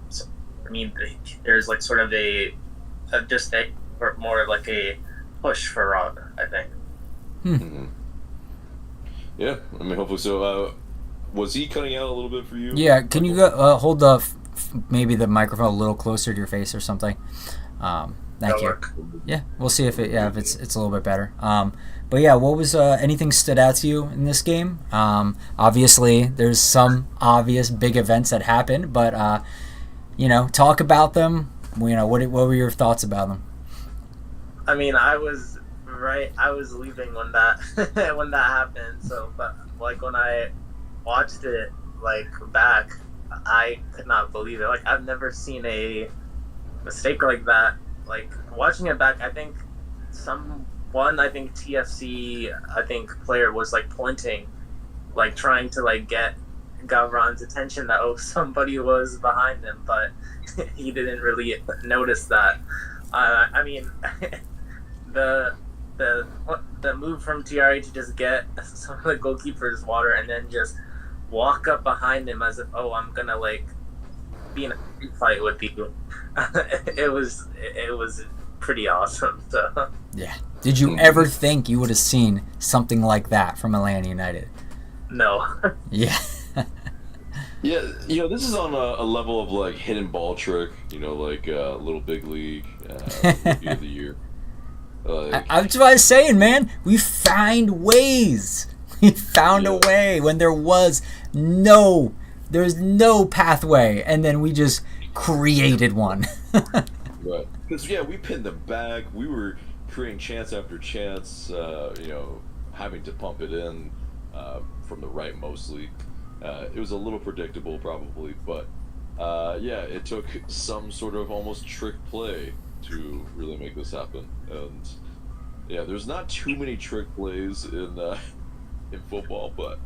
So for me, there's like sort of more like a push for Rob, I think. Mm-hmm. Yeah, I mean, hopefully so. Was he cutting out a little bit for you? Yeah, can you hold maybe the microphone a little closer to your face or something? Thank you. Yeah, we'll see if it's a little bit better. But yeah, what was anything stood out to you in this game? Obviously, there's some obvious big events that happened, but talk about them. What were your thoughts about them? I mean, I was leaving when that when that happened. So, but like when I watched it back, I could not believe it. Like, I've never seen a mistake like that. Like, watching it back, I think TFC player was pointing, trying to get Gavran's attention that somebody was behind him, but he didn't really notice that. I mean, the move from TRA to just get some of the goalkeeper's water and then just walk up behind him as if, I'm gonna be in a fight with you. It was pretty awesome. So. Yeah. Did you ever think you would have seen something like that from Atlanta United? No. Yeah. Yeah, this is on a level of hidden ball trick, Little Big League, Rookie of the Year. That's what I was saying, man. We find ways. We found a way when there's no pathway, and then we just created one. Right. Because, we pinned them back. We were creating chance after chance, having to pump it in from the right mostly. It was a little predictable, probably, but it took some sort of almost trick play to really make this happen. And there's not too many trick plays in football, but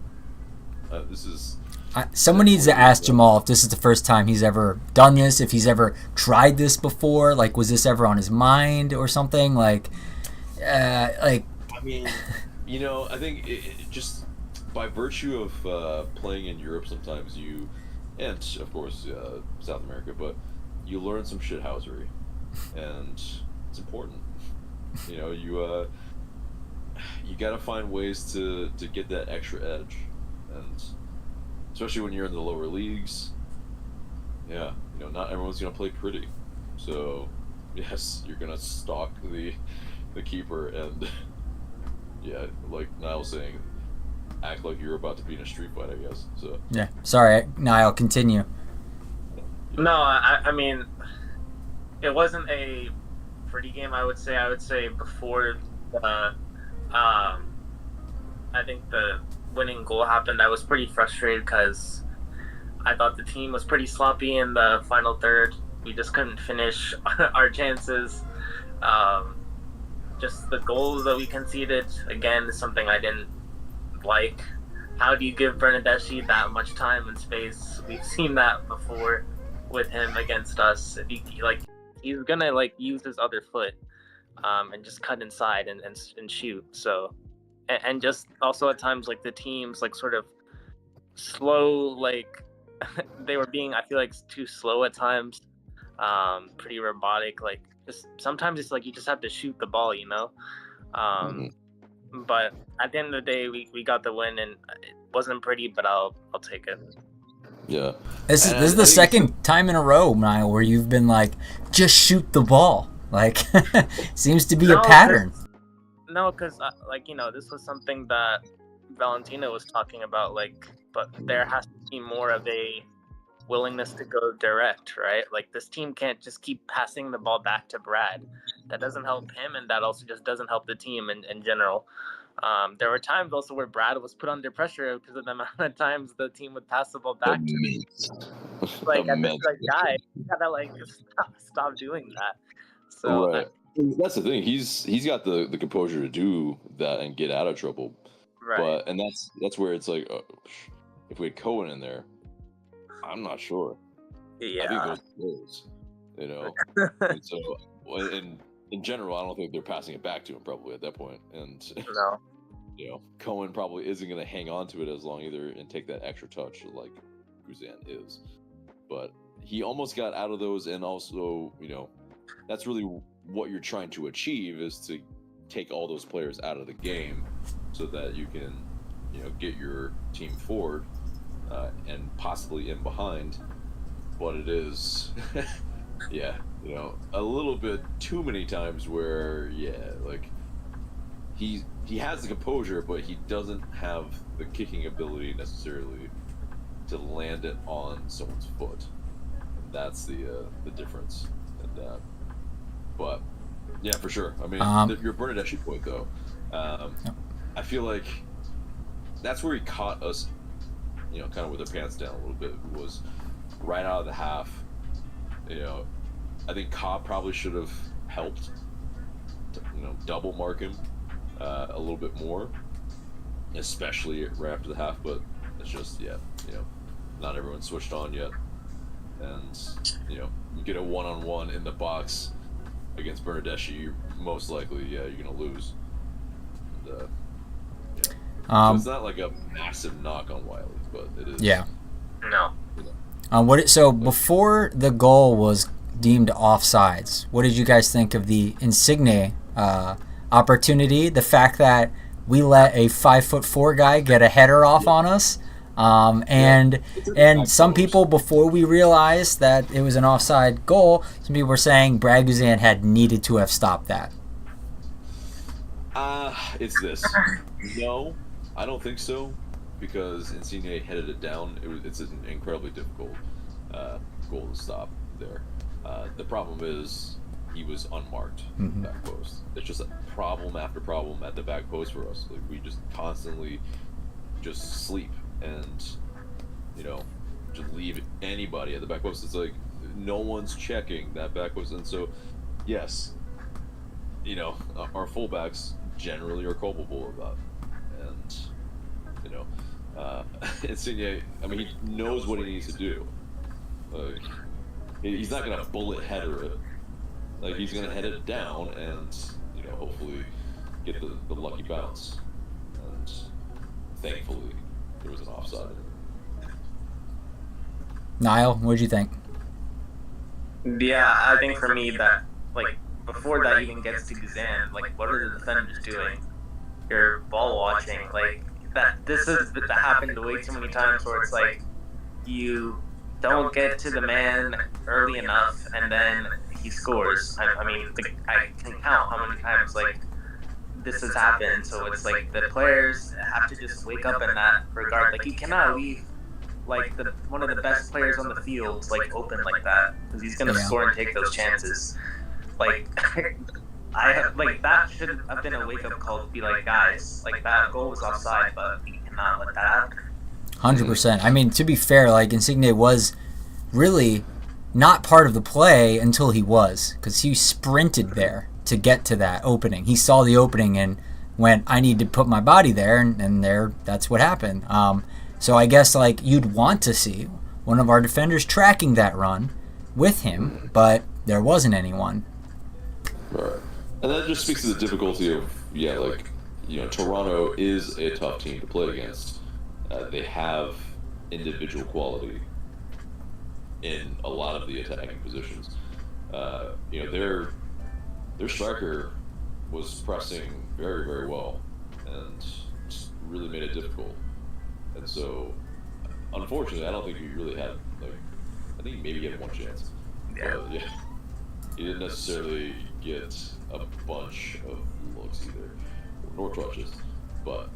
this is. Someone needs to ask Jamal if this is the first time he's ever done this, if he's ever tried this before. Like, was this ever on his mind or something? I mean, I think it just by virtue of playing in Europe, sometimes and of course South America, but you learn some shithousery, and it's important. You got to find ways to get that extra edge, and especially when you're in the lower leagues. Not everyone's gonna play pretty, so yes, you're gonna stalk the keeper and like Niall's saying, act like you're about to be in a street fight, I guess. So sorry, Niall, continue. No, I mean, it wasn't a pretty game. I would say before the I think the winning goal happened, I was pretty frustrated because I thought the team was pretty sloppy in the final third. We just couldn't finish our chances. Just the goals that we conceded, again, is something I didn't like. How do you give Bernardeschi that much time and space? We've seen that before with him against us. If he's gonna use his other foot and just cut inside and shoot. So. And just also at times, the teams, sort of slow, they were being, I feel too slow at times, pretty robotic. Just sometimes it's you just have to shoot the ball, But at the end of the day, we got the win, and it wasn't pretty, but I'll take it. Yeah. This is the second time in a row, Niall, where you've been just shoot the ball. Seems to be a pattern. No, because this was something that Valentino was talking about. But there has to be more of a willingness to go direct, right? This team can't just keep passing the ball back to Brad. That doesn't help him, and that also just doesn't help the team in general. There were times also where Brad was put under pressure because of the amount of times the team would pass the ball back to him. Guy, you gotta stop doing that. So. Right. That's the thing. He's got the composure to do that and get out of trouble. Right. And that's where it's if we had Cohen in there, I'm not sure. Yeah. I think those and so in general, I don't think they're passing it back to him probably at that point. And no. Cohen probably isn't going to hang on to it as long either and take that extra touch like Guzan is. But he almost got out of those, and also that's really what you're trying to achieve, is to take all those players out of the game so that you can get your team forward and possibly in behind. But it is a little bit too many times where he has the composure, but he doesn't have the kicking ability necessarily to land it on someone's foot. And that's the difference in that. But for sure. I mean, your Bernardeschi point though, I feel like that's where he caught us, kind of with our pants down a little bit. Was right out of the half. I think Cobb probably should have helped to, double mark him a little bit more, especially right after the half. But it's just not everyone switched on yet, and you get a one-on-one in the box against Bernardeschi, you're most likely, you're going to lose. And, so it's not a massive knock on Wiley, but it is. Yeah. No. So before the goal was deemed offsides, what did you guys think of the Insigne opportunity? The fact that we let a 5'4" guy get a header off on us, and some people, before we realized that it was an offside goal, some people were saying Brad Guzan had needed to have stopped that. It's this. No, I don't think so, because Insigne headed it down. It's an incredibly difficult goal to stop there. The problem is he was unmarked Mm-hmm. back post. It's just a problem after problem at the back post for us. Like, we just constantly just sleep and, you know, just leave anybody at the back post. It's like no one's checking that back post. And so, yes, you know, our fullbacks generally are culpable of that. And, you know, Insigne, I mean, he knows what he needs to do. Like, he's not going to bullet header it. Like, he's going to head it down and, you know, hopefully get the lucky bounce. And thankfully, there was an offside. Niall, what did you think? Yeah, I think for me that, like, before that even gets to Guzan, like, what are the defenders doing? You're ball watching, like, that happened way too many times where it's like, you don't get to the man early enough and then he scores. I mean, like, I can count how many times, like, this has happened. So it's like the players have to just wake up in that regard. Like, you cannot leave, like, one of the best players on the field, like, open like that, because he's gonna score and take those chances. Like, that should have been a wake up call to be like, guys, like, that goal was offside, but we cannot let that happen. 100%. I mean, to be fair, like, Insigne was really not part of the play until he was, because he sprinted there to get to that opening. He saw the opening and went, I need to put my body there, and there, that's what happened. So I guess, like, you'd want to see one of our defenders tracking that run with him, but there wasn't anyone. Right. And that just speaks to the difficulty of, like, you know, Toronto is a tough team to play against. They have individual quality in a lot of the attacking positions. You know, their striker was pressing very, very well and really made it difficult. And so, unfortunately, I don't think he really had, like, I think maybe he had one chance. Yeah. But, yeah, he didn't necessarily get a bunch of looks either, nor touches. But,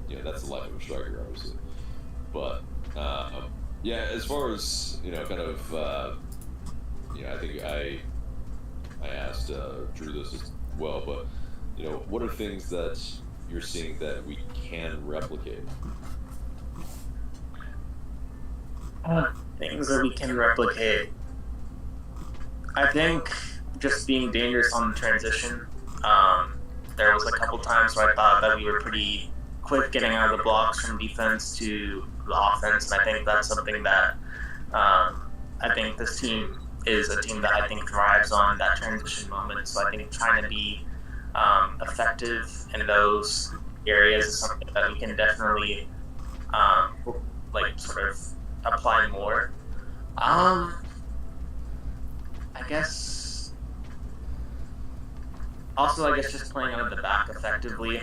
you know, that's the life of a striker, obviously. But, yeah, as far as, you know, kind of, you know, I think I asked Drew this as well, but, you know, what are things that you're seeing that we can replicate? Things that we can replicate. I think just being dangerous on the transition. There was a couple times where I thought that we were pretty quick getting out of the blocks from defense to the offense, and I think that's something that I think this team is a team that I think thrives on that transition moment. So I think trying to be effective in those areas is something that we can definitely like sort of apply more. I guess also just playing out of the back effectively,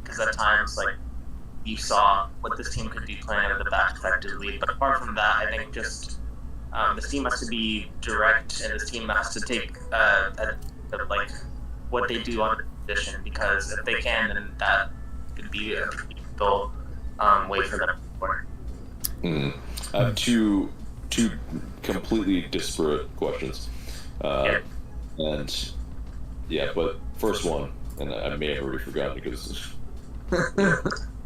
because at times, like, you saw what this team could do playing out of the back effectively. But apart from that, I think just this team has to be direct, and this team has to take like what they do on the position, because if they can, then that could be a goal way for them. I have two completely disparate questions. And yeah, but first one, and I may have already forgotten because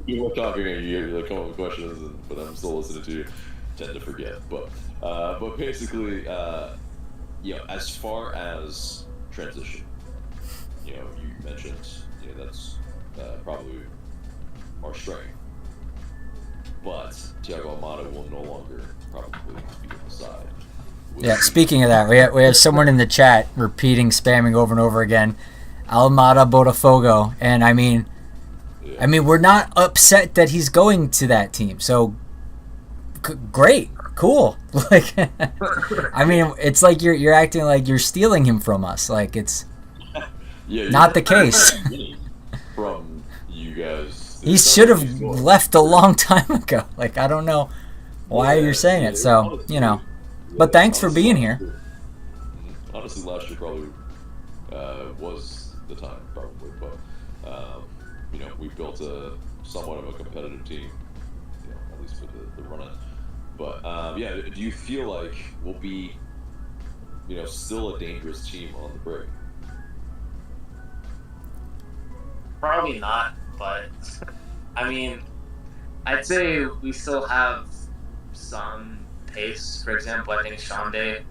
you were talking and you come up with questions, but I'm still listening to you, tend to forget. But basically, you know, as far as transition, you know, you mentioned, you know, that's probably our strength. But Thiago Almada will no longer probably be on the side. Yeah, speaking of that, we have someone in the chat repeating, spamming over and over again, Almada Botafogo, and I mean, we're not upset that he's going to that team. So great, cool. Like, I mean, it's like you're acting like you're stealing him from us. Like, it's not the case. From you guys. He should have left a long time ago. Like, I don't know why you're saying it. So, you know. But thanks for being here. Honestly, last year probably was the time, probably. But, you know, we built somewhat of a competitive team, you know, at least for the run-in. But, yeah, do you feel like we'll be still a dangerous team on the break? Probably not, but I mean, I'd say we still have some pace. For example, I think Shonde, and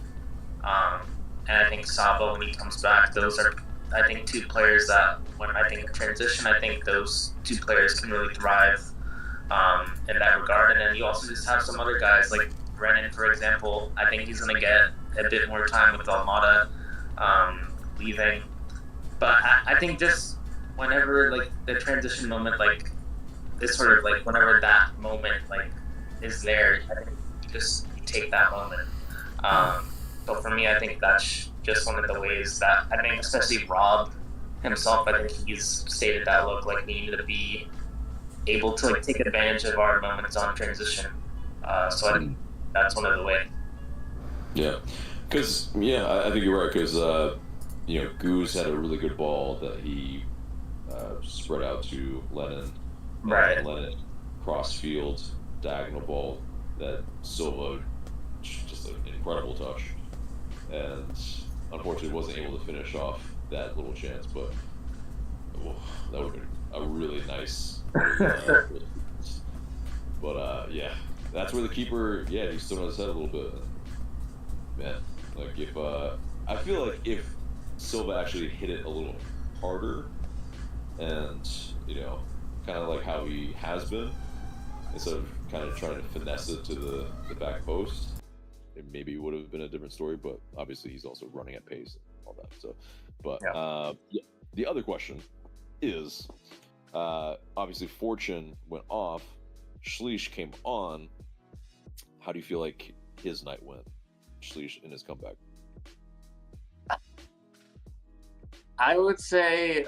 I think Sabo when he comes back, those are, I think, two players that when I think transition, I think those two players can really thrive in that regard. And then you also just have some other guys like Brennan, for example. I think he's going to get a bit more time with Almada leaving. But I think just whenever like the transition moment, like it's sort of like whenever that moment like is there, I think you take that moment. So for me, I think that's just one of the ways that I think, especially Rob himself, I think he's stated that look like we need to be able to like take advantage of our moments on transition. So I think that's one of the ways. Yeah, because I think you're right. Because Goose had a really good ball that he spread out to Lennon. Right. Lennon cross field diagonal ball that Silva just an incredible touch, and unfortunately wasn't able to finish off that little chance. But that would have been a really nice. But that's where the keeper, he stood on his head a little bit. Man, like if I feel like if Silva actually hit it a little harder, and kind of like how he has been, instead of kind of trying to finesse it to the back post, it maybe would have been a different story. But obviously he's also running at pace and all that. So, but the other question is, obviously Fortune went off, Schleich came on. How do you feel like his night went, Schleich, in his comeback? I would say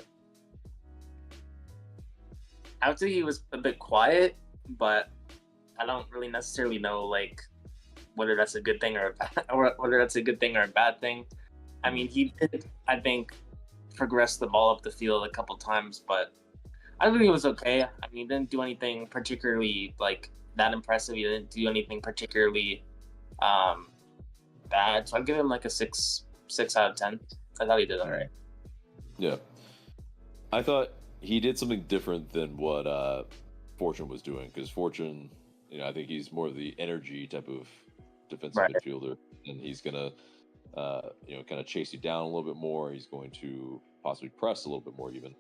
he was a bit quiet, but I don't really necessarily know like whether that's a good thing or a bad thing. I mean, he did, I think, progress the ball up the field a couple times, but I think it was okay. I mean, he didn't do anything particularly like that impressive. He didn't do anything particularly bad. So I'd give him like a 6 out of 10. I thought he did all right. Yeah. I thought he did something different than what Fortune was doing, because Fortune, I think he's more of the energy type of defensive midfielder, and he's gonna kind of chase you down a little bit more. He's going to possibly press a little bit more even.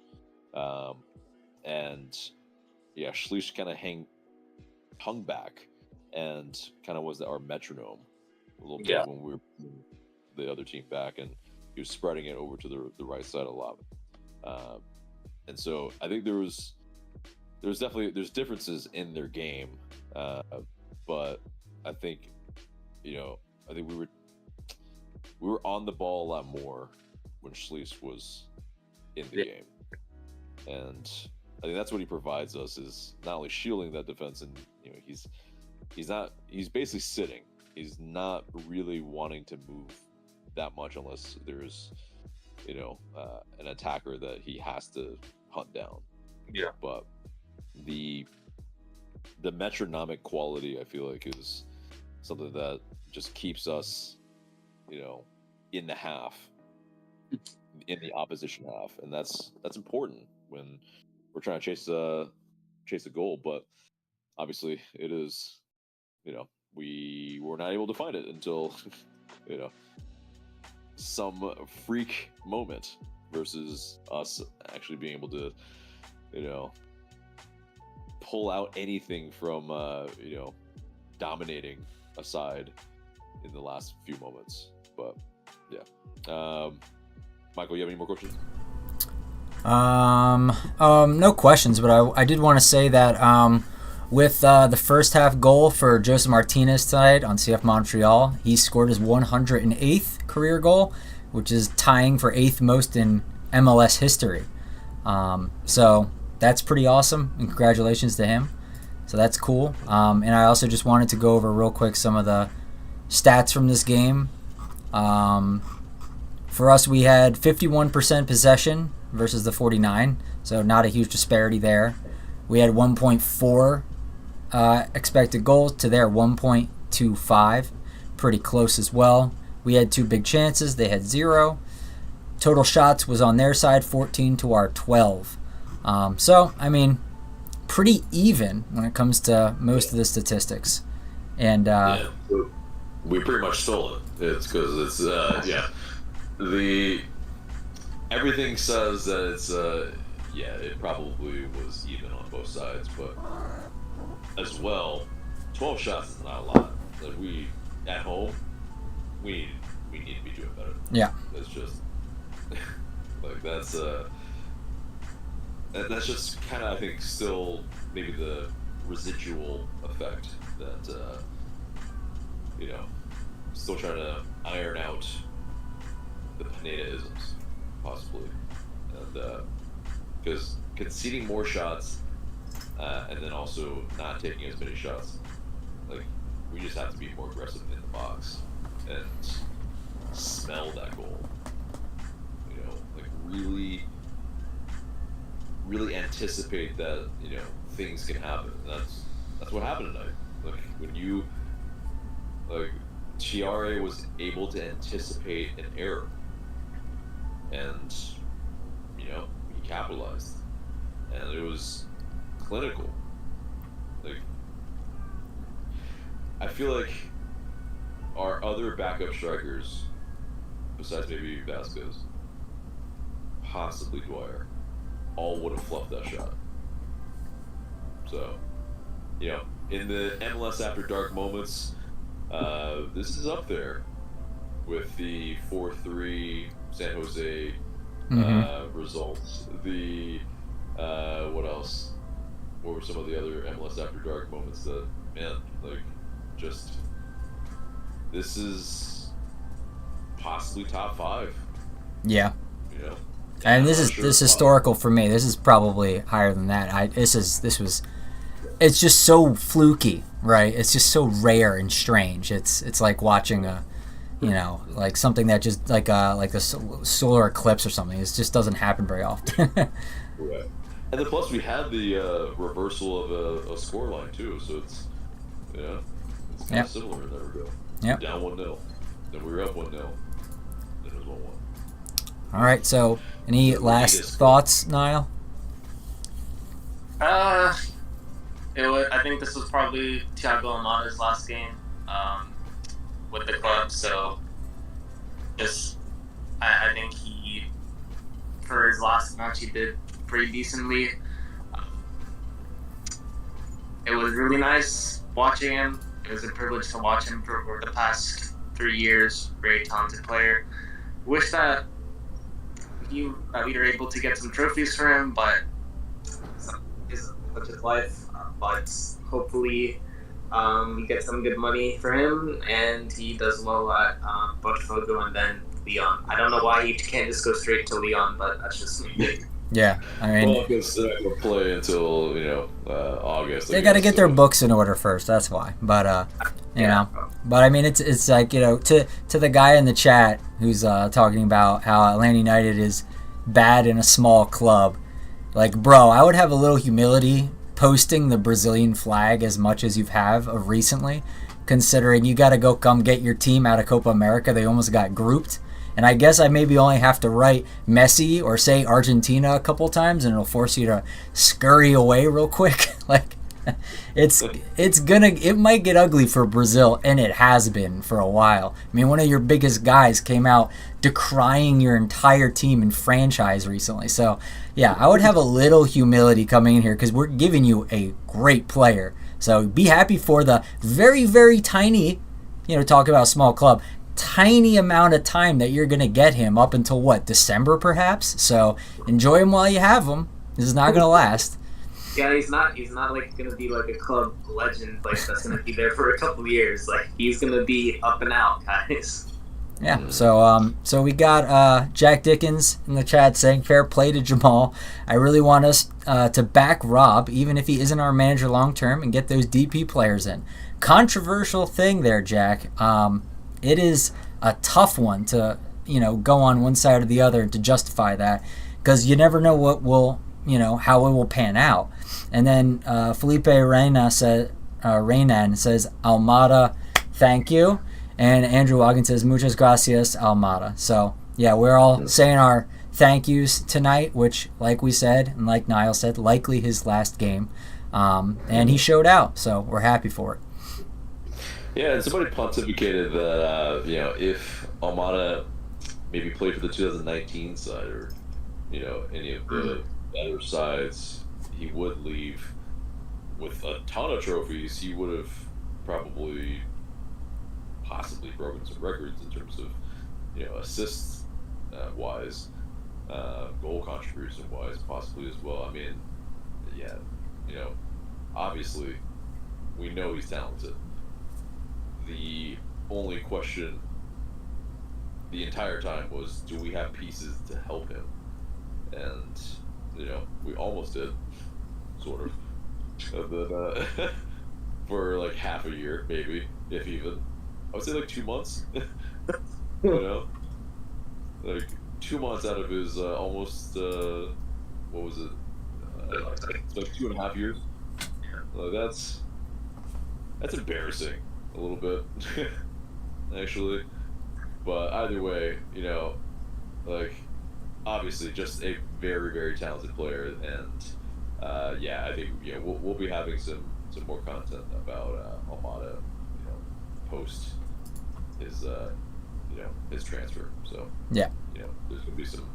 Schleich kind of hung back and kind of was our metronome a little bit when we were putting the other team back, and he was spreading it over to the right side a lot. And so I think there's differences in their game, but I think we were on the ball a lot more when Schleich was in the game, and I think that's what he provides us, is not only shielding that defense, and he's basically sitting. He's not really wanting to move that much unless there's an attacker that he has to hunt down. Yeah. But the metronomic quality, I feel like, is something that just keeps us in the half, in the opposition half, and that's important when we're trying to chase a goal. But obviously it is, we were not able to find it until some freak moment, versus us actually being able to pull out anything from dominating a side in the last few moments. But Michael, you have any more questions? No questions, but I did want to say that with the first half goal for Joseph Martinez tonight on CF Montreal, he scored his 108th career goal, which is tying for 8th most in MLS history. So that's pretty awesome, and congratulations to him. So that's cool. And I also just wanted to go over real quick some of the stats from this game. For us, we had 51% possession versus the 49, so not a huge disparity there. We had 1.4 expected goals to their 1.25, pretty close as well. We had 2 big chances. They had 0. Total shots was on their side, 14 to our 12. So, I mean, pretty even when it comes to most of the statistics. And we pretty much stole it. It's because it's everything says that it's it probably was even on both sides, but as well, 12 shots is not a lot. Like we at home, we need to be doing better. Yeah, it's just like that's just kind of, I think, still maybe the residual effect that still trying to iron out the Pineda-isms, possibly, and because conceding more shots and then also not taking as many shots, like we just have to be more aggressive in the box and smell that goal. Like really anticipate that things can happen. That's what happened tonight. Like when Chiare was able to anticipate an error, and he capitalized, and it was clinical. Like I feel like our other backup strikers, besides maybe Vasquez, possibly Dwyer, all would have fluffed that shot. So, in the MLS After Dark moments, this is up there with the 4-3 San Jose results. The what else? What were some of the other MLS After Dark moments that, man, just this is possibly top 5. Yeah. And this is historical for me. This is probably higher than that. It's just so fluky, right? It's just so rare and strange. It's like watching a, like something that just like the solar eclipse or something. It just doesn't happen very often. Right. And then plus we had the reversal of a scoreline too, so it's kind of similar in that regard. Yep. Down 1-0, then we were up 1-0, then it was 1-1. All right. So, any last thoughts, Niall? I think this was probably Thiago Almada's last game with the club, so I think he, for his last match, he did pretty decently. It was really nice watching him. It was a privilege to watch him for the past 3 years. Very talented player. Wish that we were able to get some trophies for him, but it's such his life. But hopefully we get some good money for him, and he does well at Botafogo and then Leon. I don't know why he can't just go straight to Leon, but that's just me. Yeah, I mean, well, because they're not going to play until August. They got to get their books in order first. That's why. But but I mean, it's like to the guy in the chat who's talking about how Atlanta United is bad in a small club. Like, bro, I would have a little humility posting the Brazilian flag as much as you have of recently, considering you got to come get your team out of Copa America. They almost got grouped. And I guess I maybe only have to write Messi or say Argentina a couple times, and it'll force you to scurry away real quick. Like, it might get ugly for Brazil, and it has been for a while. I mean, one of your biggest guys came out decrying your entire team and franchise recently. So, yeah, I would have a little humility coming in here because we're giving you a great player. So be happy for the very, very tiny, talk about a small club, tiny amount of time that you're going to get him up until December perhaps. So enjoy him while you have him. This is not going to last. Yeah, he's not like going to be like a club legend like that's going to be there for a couple of years. Like, he's going to be up and out, guys. Yeah. So we got Jack Dickens in the chat saying fair play to Jamal. I really want us to back Rob even if he isn't our manager long term and get those DP players in. Controversial thing there, Jack. It is a tough one to, go on one side or the other to justify that because you never know what will, how it will pan out. And then Felipe Renan says, Almada, thank you. And Andrew Logan says, muchas gracias, Almada. So, yeah, we're all saying our thank yous tonight, which, like we said, and like Niall said, likely his last game. And he showed out, so we're happy for it. Yeah, and somebody pontificated that, if Almada maybe played for the 2019 side or, any of the better sides, he would leave with a ton of trophies. He would have possibly broken some records in terms of, assists wise, goal contribution wise, possibly as well. I mean, yeah, obviously, we know he's talented. The only question the entire time was, do we have pieces to help him? And, we almost did, sort of. And then, for like half a year, maybe, if even. I would say like 2 months. Like 2 months out of his almost, what was it? It's like 2.5 years. That's embarrassing, a little bit, actually. But either way, obviously just a very, very talented player, and I think we'll be having some more content about Almada, post his his transfer. So yeah, there's gonna be some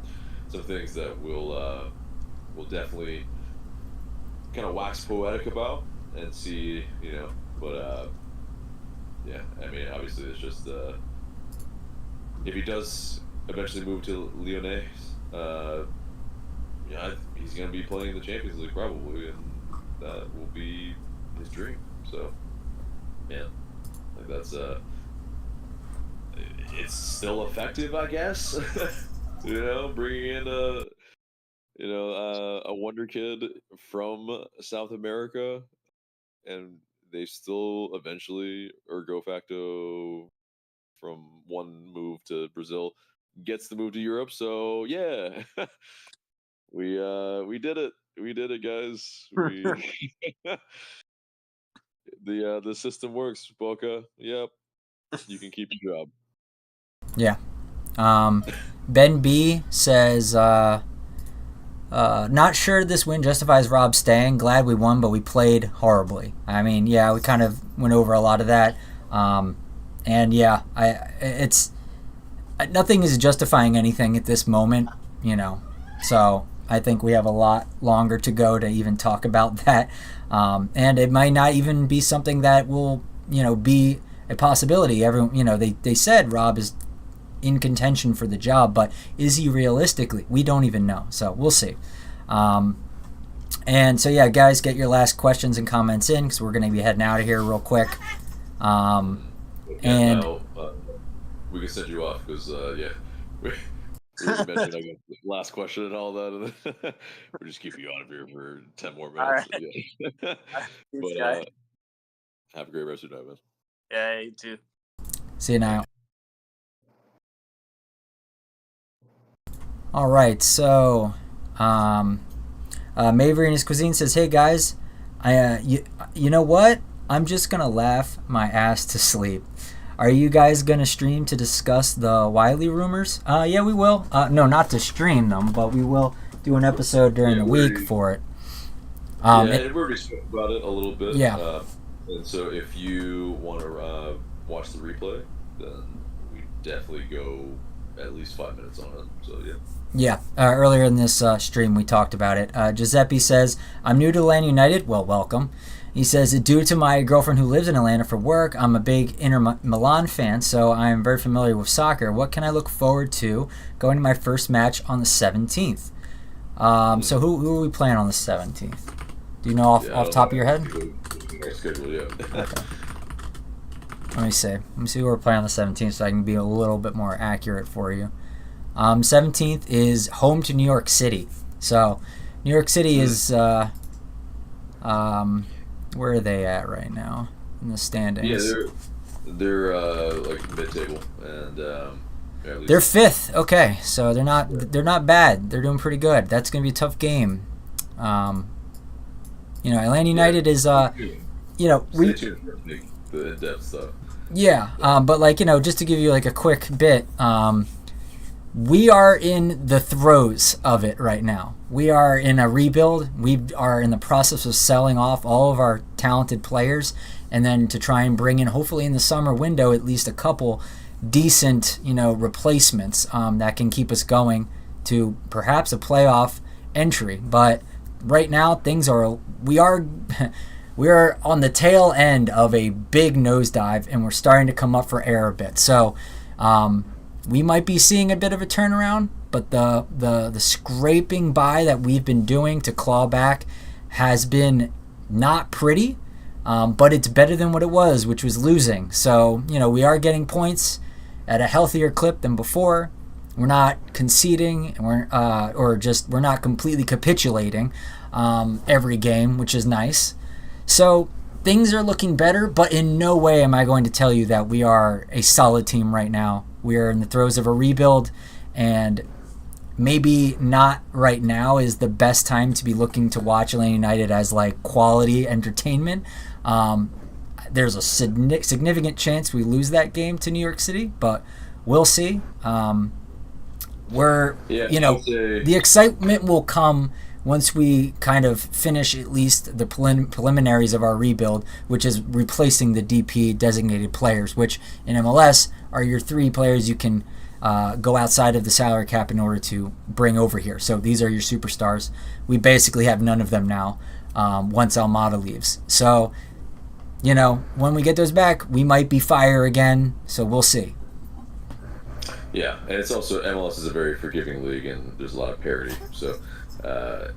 things that we'll definitely kind of wax poetic about and see, but yeah, I mean, obviously it's just if he does eventually move to Lyonnais, he's going to be playing the Champions League probably, and that will be his dream. So, man, like that's it's still effective, I guess. Bringing in a wonder kid from South America, and they still eventually, ergo facto, from one move to Brazil, gets the move to Europe. So yeah, we did it. We did it, guys. The system works, Boca. Yep, you can keep your job. Yeah. Ben B says, not sure this win justifies Rob staying. Glad we won, but we played horribly. I mean, yeah, we kind of went over a lot of that. And yeah, it's nothing is justifying anything at this moment, So I think we have a lot longer to go to even talk about that. And it might not even be something that will, be a possibility. Everyone, they said Rob is in contention for the job, but is he realistically? We don't even know. So we'll see. And so, yeah, guys, get your last questions and comments in because we're going to be heading out of here real quick. And we can send you off because, we mentioned the last question and all that, and we're just keeping you out of here for 10 more minutes. Right. Yeah. But have a great rest of your night, man. Yeah, you too. See you now. All right, so Maverick in his cuisine says, "Hey guys, you know what? I'm just gonna laugh my ass to sleep. Are you guys gonna stream to discuss the Wiley rumors? Yeah, we will. No, not to stream them, but we will do an episode during the week for it. And we already spoke about it a little bit. Yeah. And so if you want to watch the replay, then we definitely go at least 5 minutes on it. So yeah. Yeah, earlier in this stream we talked about it. Giuseppe says, I'm new to Atlanta United. Well, welcome. He says, due to my girlfriend who lives in Atlanta for work, I'm a big Inter Milan fan, so I'm very familiar with soccer. What can I look forward to going to my first match on the 17th? So who are we playing on the 17th? Do you know off the top of your head? Schedule, yeah. Okay. Let me see who we're playing on the 17th so I can be a little bit more accurate for you. 17th is home to New York City. So New York City is where are they at right now in the standings? Yeah, they're like mid-table, and they're fifth. Okay, so they're not bad. They're doing pretty good. That's gonna be a tough game. Atlanta United is Stay tuned for the in-depth stuff. Yeah, but like, just to give you like a quick bit, we are in the throes of it right now. We are in a rebuild. We are in the process of selling off all of our talented players, and then to try and bring in, hopefully in the summer window, at least a couple decent, replacements that can keep us going to perhaps a playoff entry. But right now, we are on the tail end of a big nosedive, and we're starting to come up for air a bit. So we might be seeing a bit of a turnaround, but the scraping by that we've been doing to claw back has been not pretty, but it's better than what it was, which was losing. So, we are getting points at a healthier clip than before. We're not conceding, and we're not completely capitulating every game, which is nice. So things are looking better, but in no way am I going to tell you that we are a solid team right now. We are in the throes of a rebuild, and maybe not right now is the best time to be looking to watch Atlanta United as like quality entertainment. There's a significant chance we lose that game to New York City, but we'll see. The excitement will come once we kind of finish at least the preliminaries of our rebuild, which is replacing the DP designated players, which in MLS are your 3 players you can go outside of the salary cap in order to bring over here. So these are your superstars. We basically have none of them now once Almada leaves. So, when we get those back, we might be fire again. So we'll see. Yeah, and it's also, MLS is a very forgiving league, and there's a lot of parity. So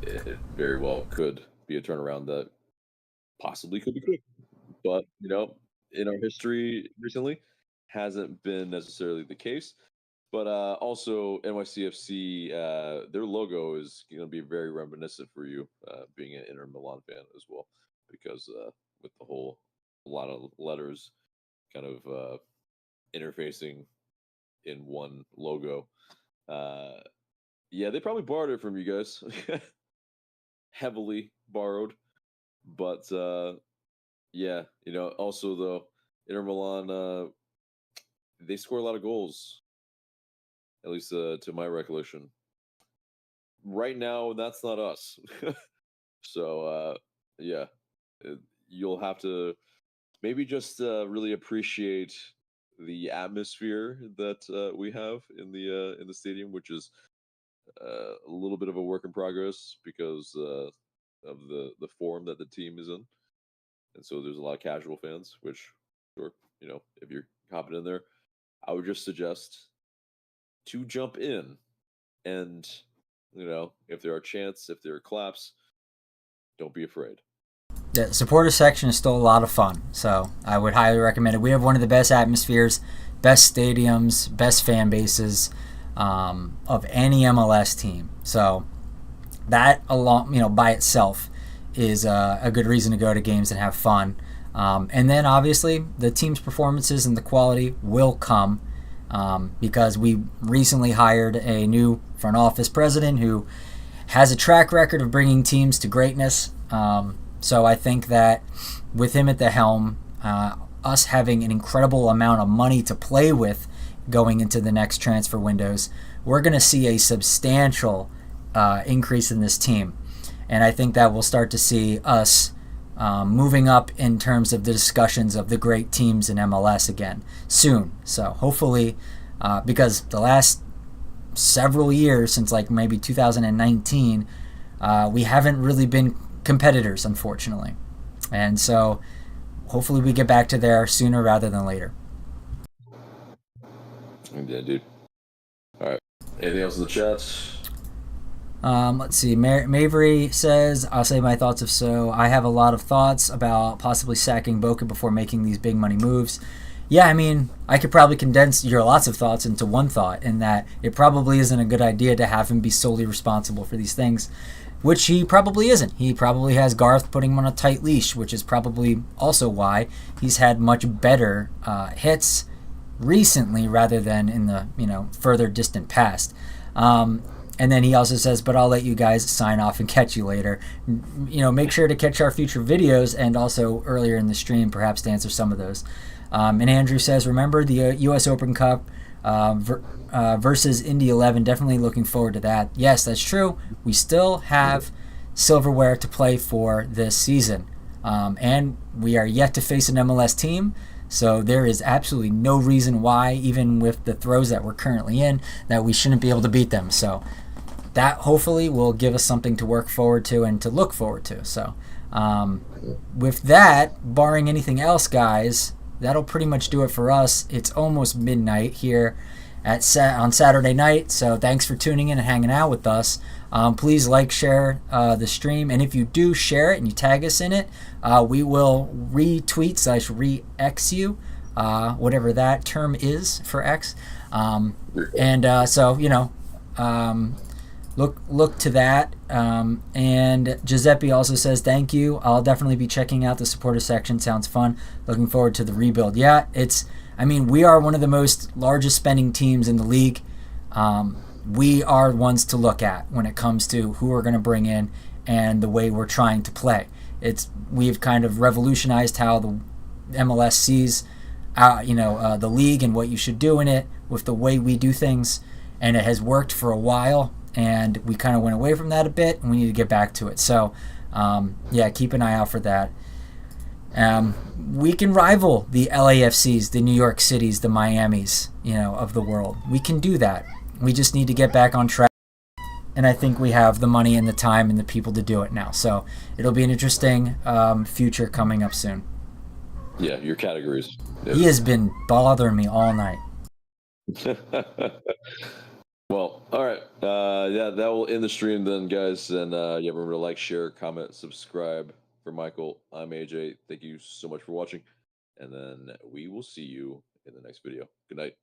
it very well could be a turnaround that possibly could be quick. But, in our history recently, hasn't been necessarily the case. But also, NYCFC, their logo is going to be very reminiscent for you, being an Inter Milan fan as well, because with the whole, a lot of letters kind of interfacing in one logo. Yeah, they probably borrowed it from you guys. Heavily borrowed. But, yeah, also, though, Inter Milan, they score a lot of goals, at least to my recollection. Right now, that's not us. So, yeah, you'll have to maybe just really appreciate the atmosphere that we have in the stadium, which is a little bit of a work in progress because of the form that the team is in. And so there's a lot of casual fans, which, sure, if you're hopping in there, I would just suggest to jump in. And, if there are chants, if there are claps, don't be afraid. The supporter section is still a lot of fun, so I would highly recommend it. We have one of the best atmospheres, best stadiums, best fan bases of any MLS team. So that alone, by itself, is a good reason to go to games and have fun. And then obviously the team's performances and the quality will come because we recently hired a new front office president who has a track record of bringing teams to greatness. So I think that with him at the helm, us having an incredible amount of money to play with going into the next transfer windows, we're going to see a substantial increase in this team. And I think that we'll start to see us moving up in terms of the discussions of the great teams in MLS again soon. So hopefully, because the last several years, since like maybe 2019, we haven't really been competitors, unfortunately. And so hopefully we get back to there sooner rather than later. Yeah, dude. All right. Anything else in the chat? Let's see. Mavery says, I'll say my thoughts if so. I have a lot of thoughts about possibly sacking Boca before making these big money moves. Yeah, I mean, I could probably condense your lots of thoughts into one thought, in that it probably isn't a good idea to have him be solely responsible for these things, which he probably isn't. He probably has Garth putting him on a tight leash, which is probably also why he's had much better hits recently rather than in the further distant past. And then he also says, but I'll let you guys sign off and catch you later. Make sure to catch our future videos and also earlier in the stream, perhaps to answer some of those. And Andrew says, remember the U.S. Open Cup versus Indy 11. Definitely looking forward to that. Yes, that's true. We still have silverware to play for this season. And we are yet to face an MLS team. So there is absolutely no reason why, even with the throws that we're currently in, that we shouldn't be able to beat them. So that hopefully will give us something to work forward to and to look forward to. So with that, barring anything else, guys, that'll pretty much do it for us. It's almost midnight here on Saturday night. So thanks for tuning in and hanging out with us. Please like, share the stream, and if you do share it and you tag us in it, we will retweet / re-X you, whatever that term is for X. Look to that. And Giuseppe also says thank you. I'll definitely be checking out the supporter section. Sounds fun. Looking forward to the rebuild. Yeah, we are one of the most largest spending teams in the league. We are ones to look at when it comes to who we're going to bring in and the way we're trying to play. We've kind of revolutionized how the MLS sees, the league and what you should do in it with the way we do things, and it has worked for a while. And we kind of went away from that a bit, and we need to get back to it. So, keep an eye out for that. We can rival the LAFCs, the New York Cities, the Miamis, of the world. We can do that. We just need to get back on track. And I think we have the money and the time and the people to do it now. So it'll be an interesting future coming up soon. Yeah, your categories. Yep. He has been bothering me all night. Well, all right. That will end the stream then, guys. And remember to like, share, comment, subscribe. For Michael, I'm AJ. Thank you so much for watching. And then we will see you in the next video. Good night.